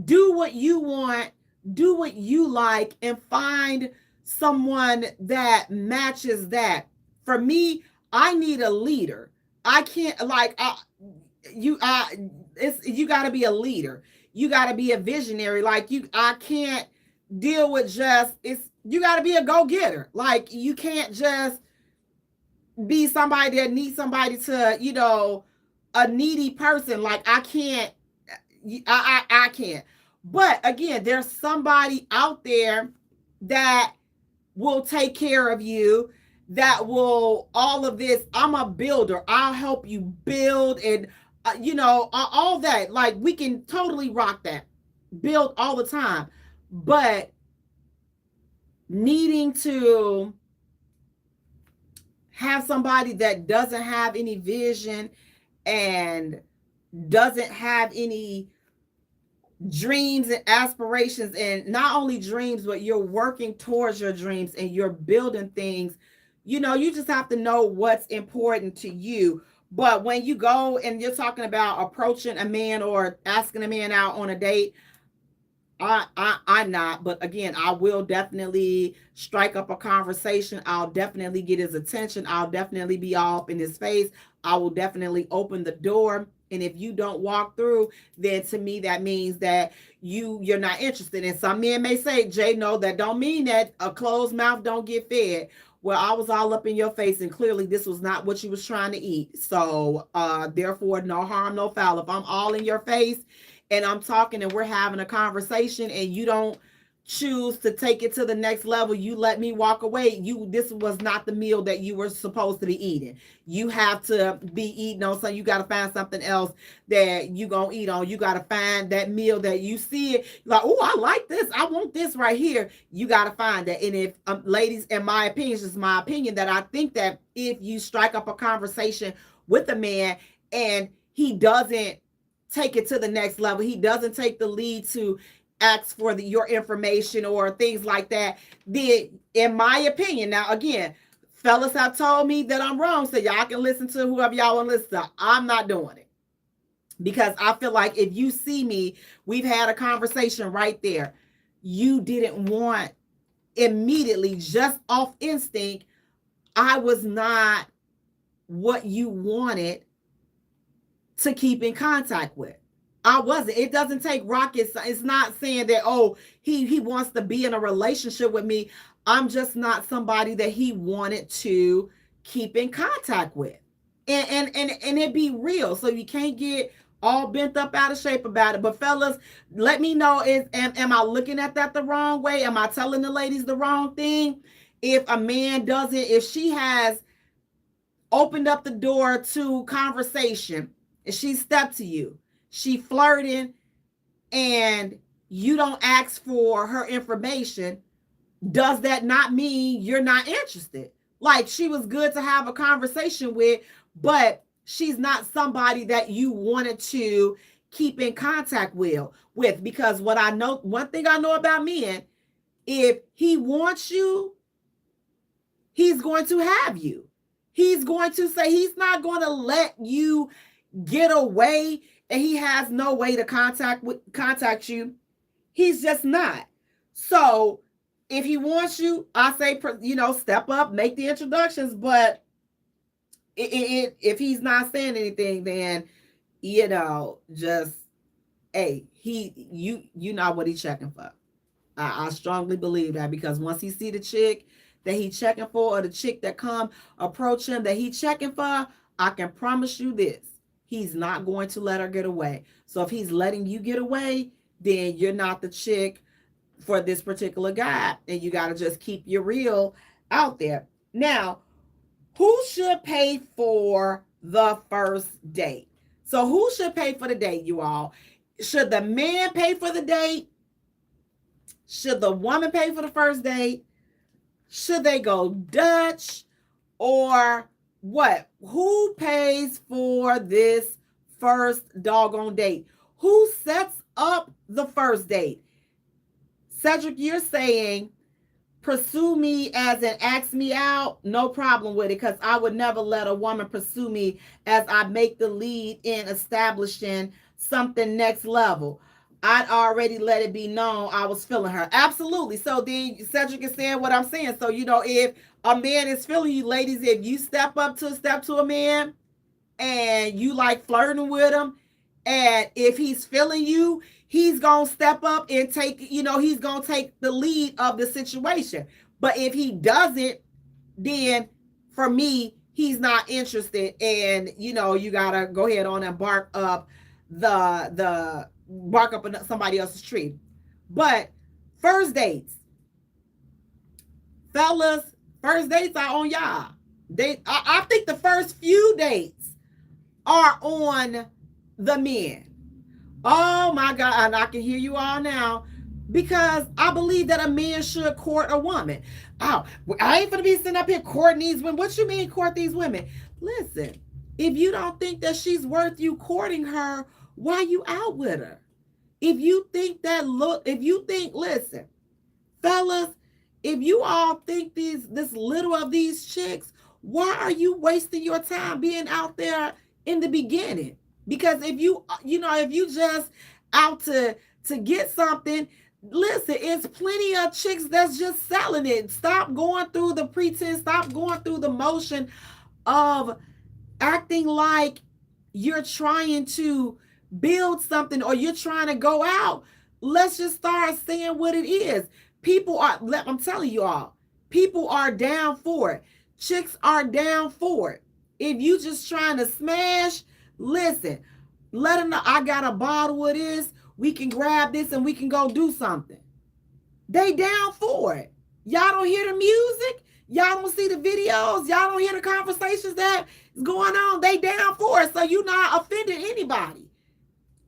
Do what you want, do what you like, and find someone that matches that. For me, I need a leader. I can't you got to be a leader. You got to be a visionary. I can't deal with You got to be a go-getter. Like, you can't just be somebody that needs somebody to, a needy person. Like, I can't, I can't. But again, there's somebody out there that will take care of you, that will all of this. I'm a builder. I'll help you build, and all that. Like, we can totally rock that, build all the time. But needing to have somebody that doesn't have any vision and doesn't have any dreams and aspirations, and not only dreams, but you're working towards your dreams and you're building things. You just have to know what's important to you. But when you go and you're talking about approaching a man or asking a man out on a date, I'm not, but again, I will definitely strike up a conversation. I'll definitely get his attention. I'll definitely be all up in his face. I will definitely open the door. And if you don't walk through, then to me that means that you're not interested. And some men may say, Jay, no, that don't mean that a closed mouth don't get fed. Well, I was all up in your face, and clearly this was not what you was trying to eat. So therefore, no harm, no foul. If I'm all in your face and I'm talking and we're having a conversation and you don't choose to take it to the next level, you let me walk away, this was not the meal that you were supposed to be eating. You have to be eating on something. You got to find something else that you gonna eat on. You got to find that meal that you see it like, oh, I like this, I want this right here. You got to find that. And if ladies, in my opinion, it's just my opinion, that I think that if you strike up a conversation with a man and he doesn't take it to the next level, he doesn't take the lead to ask for your information or things like that, then in my opinion, now again, fellas have told me that I'm wrong, so y'all can listen to whoever y'all want to listen to. I'm not doing it, because I feel like if you see me, we've had a conversation right there, you didn't want immediately, just off instinct, I was not what you wanted to keep in contact with. I wasn't. It doesn't take rockets. It's not saying that, oh, he wants to be in a relationship with me. I'm just not somebody that he wanted to keep in contact with. And it be real. So you can't get all bent up out of shape about it. But fellas, let me know, am I looking at that the wrong way? Am I telling the ladies the wrong thing? If a man doesn't, if she has opened up the door to conversation and she stepped to you, she flirting, and you don't ask for her information, does that not mean you're not interested? Like, she was good to have a conversation with, but she's not somebody that you wanted to keep in contact with. Because what I know, one thing I know about men, if he wants you, he's going to have you. He's going to say, he's not going to let you get away and he has no way to contact you. He's just not. So if he wants you, I say, step up, make the introductions. But if he's not saying anything, then just, hey, you not what he's checking for. I strongly believe that, because once he see the chick that he checking for, or the chick that come approach him that he checking for, I can promise you this: he's not going to let her get away. So if he's letting you get away, then you're not the chick for this particular guy, and you got to just keep your real out there. Now, who should pay for the first date? So who should pay for the date, you all? Should the man pay for the date? Should the woman pay for the first date? Should they go Dutch, or what? Who pays for this first doggone date? Who sets up the first date? Cedric, you're saying pursue me as in ask me out, no problem with it, because I would never let a woman pursue me as I make the lead in establishing something next level. I'd already let it be known I was feeling her. Absolutely. So then Cedric is saying what I'm saying. So, if a man is feeling you, ladies, if you step to a man and you like flirting with him, And if he's feeling you, he's going to step up and take, he's going to take the lead of the situation. But if he doesn't, then for me, he's not interested. And, you got to go ahead on and bark up somebody else's tree. But first dates, fellas, first dates are on y'all. I think the first few dates are on the men. Oh my God, and I can hear you all now, because I believe that a man should court a woman. Oh, I ain't gonna be sitting up here courting these women. What you mean court these women? Listen, if you don't think that she's worth you courting her, why you out with her? If you think, listen, fellas, if you all think this little of these chicks, why are you wasting your time being out there in the beginning? Because if you just out to get something, listen, it's plenty of chicks that's just selling it. Stop going through the pretense, stop going through the motion of acting like you're trying to build something or you're trying to go out. Let's just start saying what it is. I'm telling you all, people are down for it. Chicks are down for it. If you just trying to smash, listen, let them know I got a bottle of this. We can grab this and we can go do something. They down for it. Y'all don't hear the music. Y'all don't see the videos. Y'all don't hear the conversations that is going on. They down for it. So you're not offending anybody.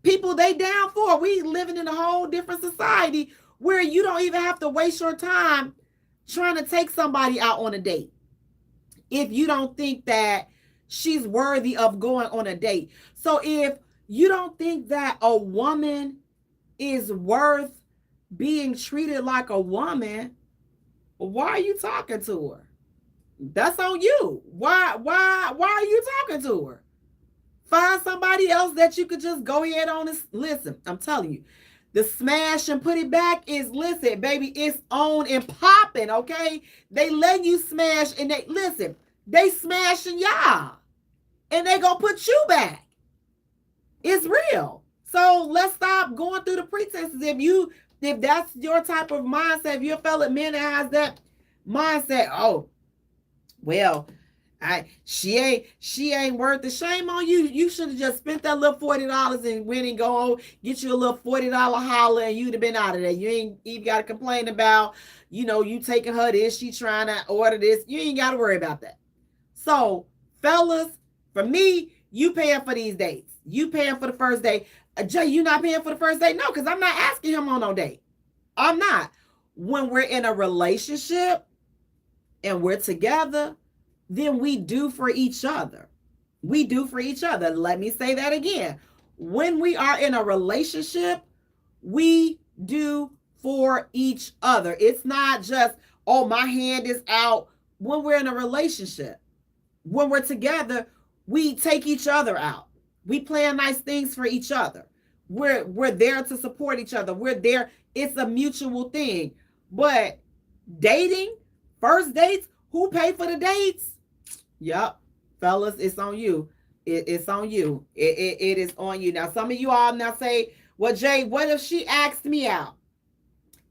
People, they down for it. We living in a whole different society where you don't even have to waste your time trying to take somebody out on a date if you don't think that she's worthy of going on a date. So if you don't think that a woman is worth being treated like a woman, why are you talking to her? That's on you. Why are you talking to her? Find somebody else that you could just go ahead on and listen. I'm telling you, the smash and put it back is, listen, baby, it's on and popping, okay? They let you smash and they smashing y'all. And they gonna put you back. It's real. So let's stop going through the pretenses. If that's your type of mindset, if you're a fellow man that has that mindset, oh, well, she ain't worth the shame on you. You should have just spent that little $40 and went and go get you a little $40 holler and you'd have been out of there. You ain't even got to complain about, you taking her this, she trying to order this. You ain't got to worry about that. So, fellas, for me, you paying for these dates. You paying for the first date. Jay, you not paying for the first date? No, because I'm not asking him on no date. I'm not. When we're in a relationship and we're together, then we do for each other. We do for each other. Let me say that again. When we are in a relationship, we do for each other. It's not just, oh, my hand is out. When we're in a relationship, when we're together, we take each other out. We plan nice things for each other. We're there to support each other. We're there. It's a mutual thing. But dating, first dates, who pay for the dates? Yep, fellas, it's on you. It's on you. It is on you. Now, some of you all now say, well, Jay, what if she asked me out?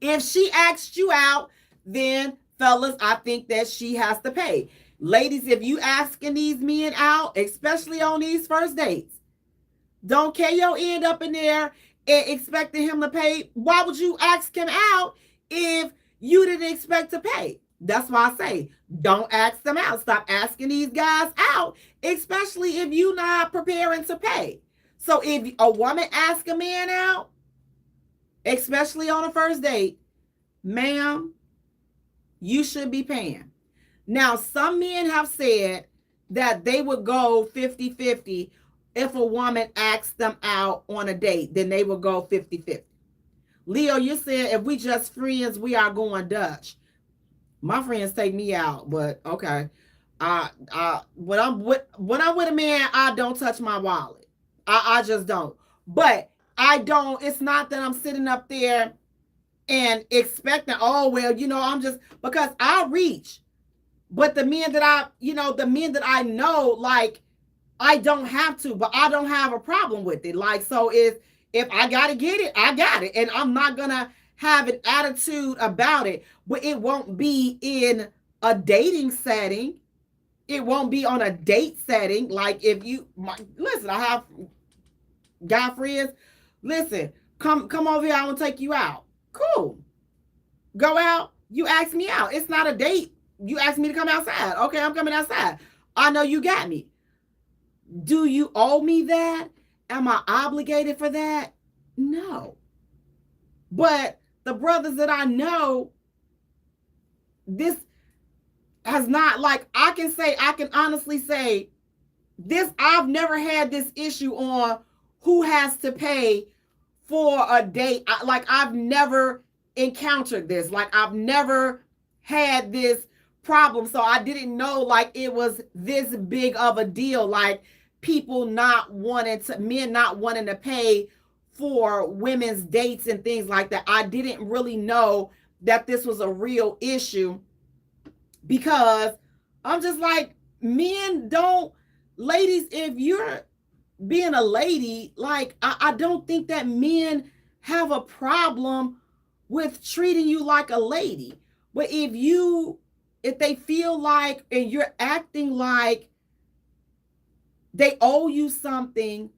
If she asked you out, then fellas, I think that she has to pay. Ladies, if you asking these men out, especially on these first dates, don't KO end up in there and expecting him to pay. Why would you ask him out if you didn't expect to pay? That's why I say, don't ask them out. Stop asking these guys out, especially if you're not preparing to pay. So if a woman asks a man out, especially on a first date, ma'am, you should be paying. Now, some men have said that they would go 50-50 if a woman asks them out on a date, then they would go 50-50. Leo, you said if we just friends, we are going Dutch. My friends take me out, but okay. When I'm with a man, I don't touch my wallet. I just don't. But I don't. It's not that I'm sitting up there and expecting. Oh well, I'm just because I reach. But the men that I know, like I don't have to, but I don't have a problem with it. Like, so if I gotta get it, I got it. And I'm not gonna have an attitude about it, but it won't be in a dating setting. It won't be on a date setting. Like if you listen, I have guy friends. Listen, come over here. I want to take you out. Cool. Go out. You ask me out. It's not a date. You ask me to come outside. Okay, I'm coming outside. I know you got me. Do you owe me that? Am I obligated for that? No. But the brothers that I know, this has not, like, I can honestly say this, I've never had this issue on who has to pay for a date. Like, I've never encountered this. Like, I've never had this problem. So I didn't know, like, it was this big of a deal. Like, men not wanting to pay for women's dates and things like that. I didn't really know that this was a real issue, because I'm just like, men don't, ladies, if you're being a lady, like, I don't think that men have a problem with treating you like a lady. But if they feel like, and you're acting like they owe you something,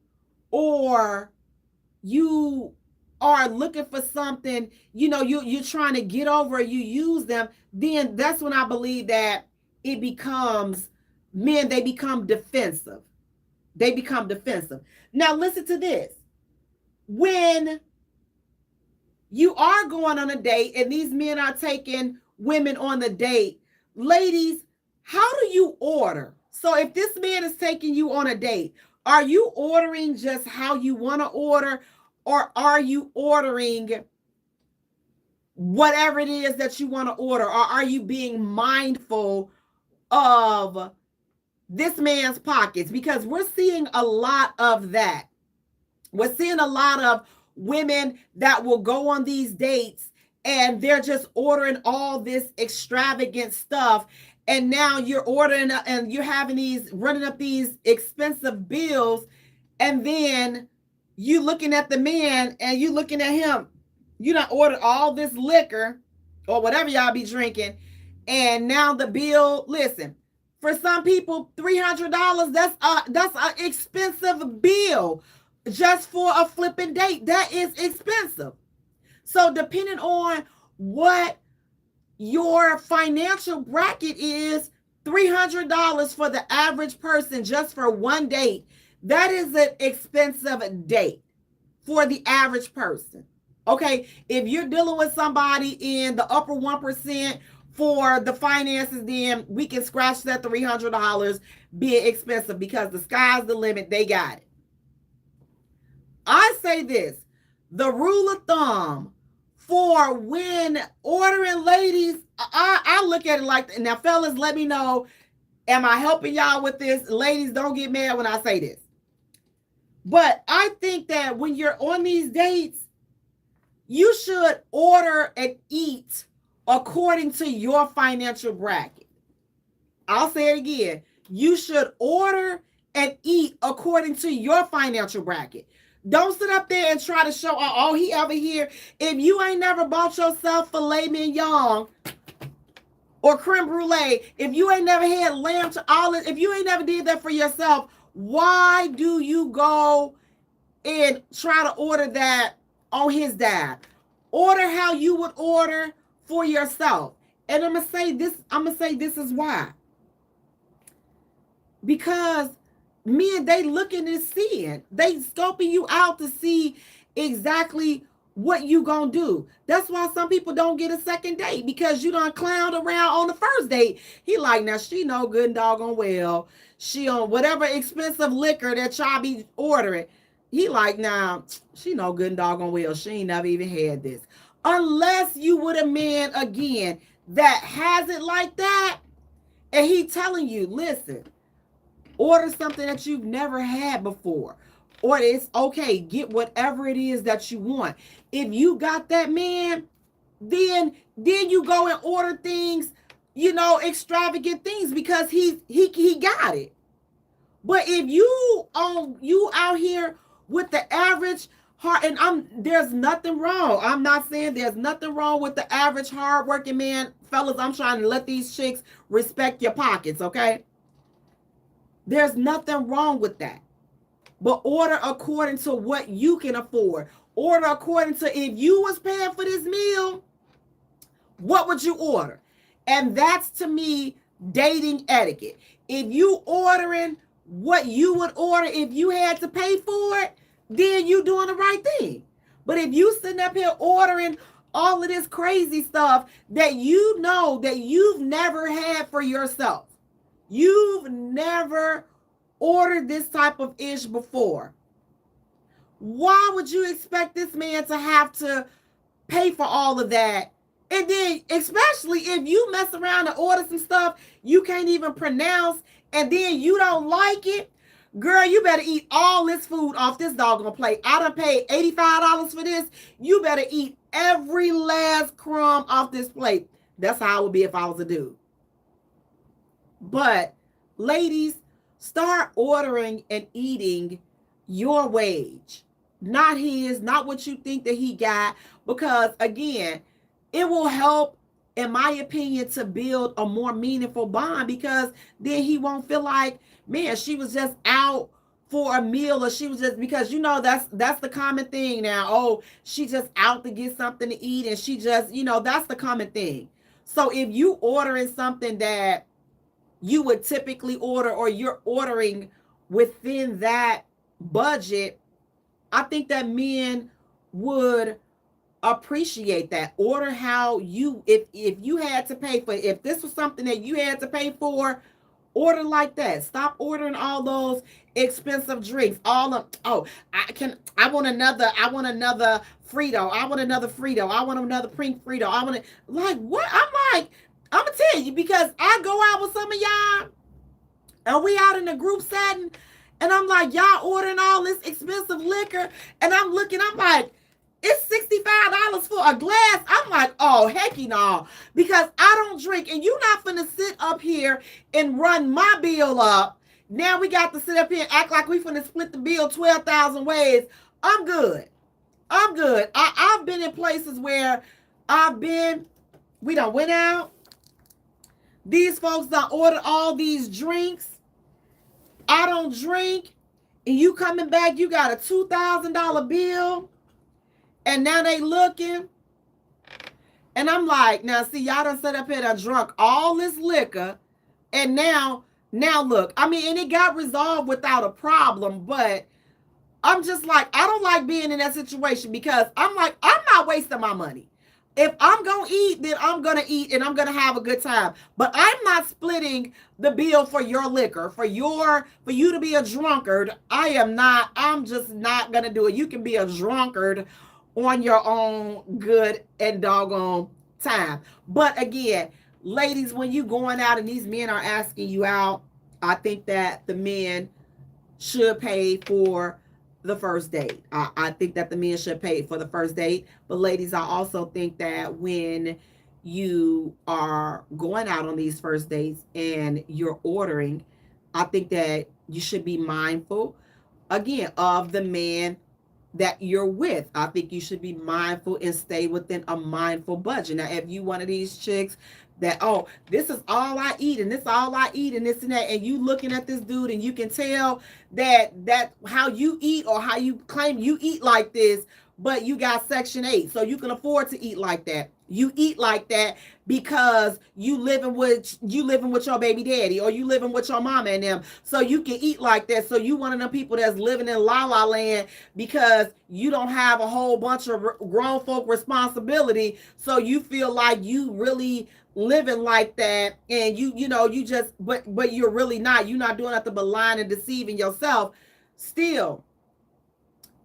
or you are looking for something, you're trying to get over, you use them, then that's when I believe that it becomes, men, they become defensive. Now listen to this. When you are going on a date and these men are taking women on the date, ladies, how do you order? So if this man is taking you on a date, are you ordering just how you want to order, or are you ordering whatever it is that you want to order? Or are you being mindful of this man's pockets? Because we're seeing a lot of that. We're seeing a lot of women that will go on these dates and they're just ordering all this extravagant stuff. And now you're ordering and you're having running up these expensive bills. And then you looking at the man and you looking at him. You done ordered all this liquor or whatever y'all be drinking. And now the bill, listen, for some people, $300, that's an expensive bill just for a flipping date. That is expensive. So depending on what your financial bracket is, $300 for the average person just for one date, that is an expensive date for the average person. Okay, if you're dealing with somebody in the upper 1% for the finances, then we can scratch that $300 being expensive, because the sky's the limit. They got it. I say this, the rule of thumb for when ordering, ladies, I look at it like, now fellas, let me know, am I helping y'all with this? Ladies, don't get mad when I say this. But I think that when you're on these dates, you should order and eat according to your financial bracket. I'll say it again. You should order and eat according to your financial bracket. Don't sit up there and try to show, oh, he over here. If you ain't never bought yourself filet mignon or creme brulee, if you ain't never had lamb to olive, if you ain't never did that for yourself, why do you go and try to order that on his dime? Order how you would order for yourself. And I'm gonna say this is why. Because men, they looking and seeing. They scoping you out to see exactly what you gonna do. That's why some people don't get a second date, because you done clowned around on the first date. He like, now she know good and doggone well, she on whatever expensive liquor that y'all be ordering. He like, now she know good and doggone well, she ain't never even had this. Unless you with a man, again, that has it like that, and he telling you, listen, order something that you've never had before, or it's okay, get whatever it is that you want. If you got that man, then you go and order things, extravagant things, because he got it. But if you out here with the average hard, and there's nothing wrong. I'm not saying there's nothing wrong with the average hardworking man, fellas. I'm trying to let these chicks respect your pockets, okay? There's nothing wrong with that. But order according to what you can afford. Order according to, if you was paying for this meal, what would you order? And that's, to me, dating etiquette. If you ordering what you would order if you had to pay for it, then you doing the right thing. But if you sitting up here ordering all of this crazy stuff that you know that you've never had for yourself, you've never ordered this type of ish before, why would you expect this man to have to pay for all of that? And then, especially if you mess around and order some stuff you can't even pronounce, and then you don't like it, girl, you better eat all this food off this doggone plate. I done paid $85 for this. You better eat every last crumb off this plate. That's how it would be if I was a dude. But, ladies, start ordering and eating your wage. Not his, not what you think that he got. Because, again, it will help, in my opinion, to build a more meaningful bond, because then he won't feel like, man, she was just out for a meal, or she was just, because that's the common thing now. Oh, she just out to get something to eat, and she just, that's the common thing. So if you ordering something that you would typically order, or you're ordering within that budget, I think that men would appreciate that. Order how you, if you had to pay for, if this was something that you had to pay for, order like that. Stop ordering all those expensive drinks. All of, oh, I want another Frito. I want another Frito. I want another pink Frito. I want to, like, what? I'm gonna tell you, because I go out with some of y'all and we out in a group setting, and I'm like, y'all ordering all this expensive liquor, and I'm looking, I'm like, it's $65 for a glass. I'm like, oh, hecky no, because I don't drink, and you're not finna sit up here and run my bill up. Now we got to sit up here and act like we finna split the bill 12,000 ways. I'm good. I've been in places where we done went out. These folks done ordered all these drinks. I don't drink. And you coming back, you got a $2,000 bill. And now they looking. And I'm like, now see, y'all done set up here and drunk all this liquor. And now look, I mean, and it got resolved without a problem. But I'm just like, I don't like being in that situation, because I'm like, I'm not wasting my money. If I'm going to eat, then I'm going to eat, and I'm going to have a good time. But I'm not splitting the bill for your liquor, for you to be a drunkard. I'm just not going to do it. You can be a drunkard on your own good and doggone time. But again, ladies, when you going out and these men are asking you out, I think that the men should pay for the first date. I think that the men should pay for the first date. But ladies, I also think that when you are going out on these first dates and you're ordering, I think that you should be mindful, again, of the man that you're with. I think you should be mindful and stay within a mindful budget. Now, if you one of these chicks that, oh, this is all I eat, and this is all I eat, and this and that, and you looking at this dude and you can tell that how you eat, or how you claim you eat like this, but you got Section 8, so you can afford to eat like that. You eat like that because you living with your baby daddy, or you living with your mama and them, so you can eat like that. So you one of them people that's living in la la land because you don't have a whole bunch of grown folk responsibility, so you feel like you really living like that, and you just, but you're really not. You're not doing nothing but lying and deceiving yourself. Still,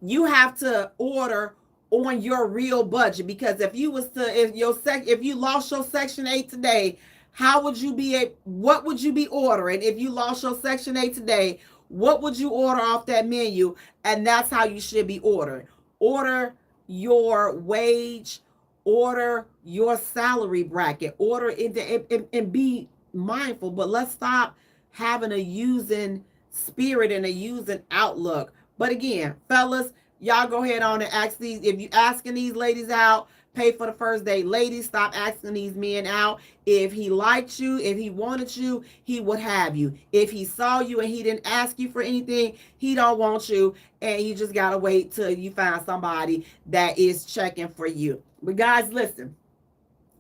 you have to order on your real budget, because if you lost your Section 8 today, what would you be ordering? If you lost your Section 8 today, what would you order off that menu? And that's how you should be ordering. Order your wage, order your salary bracket, order it, and be mindful. But let's stop having a using spirit and a using outlook. But again, fellas, y'all go ahead on and ask these. If you asking these ladies out, pay for the first date. Ladies, stop asking these men out. If he liked you, if he wanted you, he would have you. If he saw you and he didn't ask you for anything, he don't want you. And you just gotta wait till you find somebody that is checking for you. But guys, listen.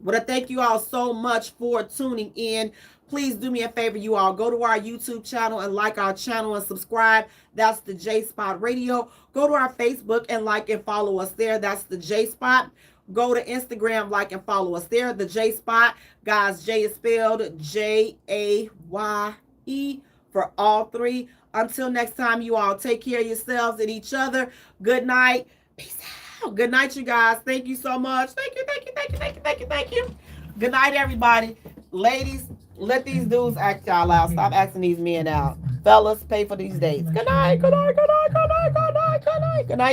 But I thank you all so much for tuning in. Please do me a favor, you all. Go to our YouTube channel and like our channel and subscribe. That's the Jaye Spot Radio. Go to our Facebook and like and follow us there. That's the Jaye Spot. Go to Instagram, like and follow us there. The Jaye Spot. Guys, Jay is spelled Jaye for all three. Until next time, you all take care of yourselves and each other. Good night. Peace out. Good night, you guys. Thank you so much. Thank you, thank you, thank you, thank you, thank you, thank you. Good night, everybody. Ladies, let these dudes act y'all out. Stop asking these men out. Fellas, pay for these dates. Good night, good night, good night, good night, good night, good night, good night.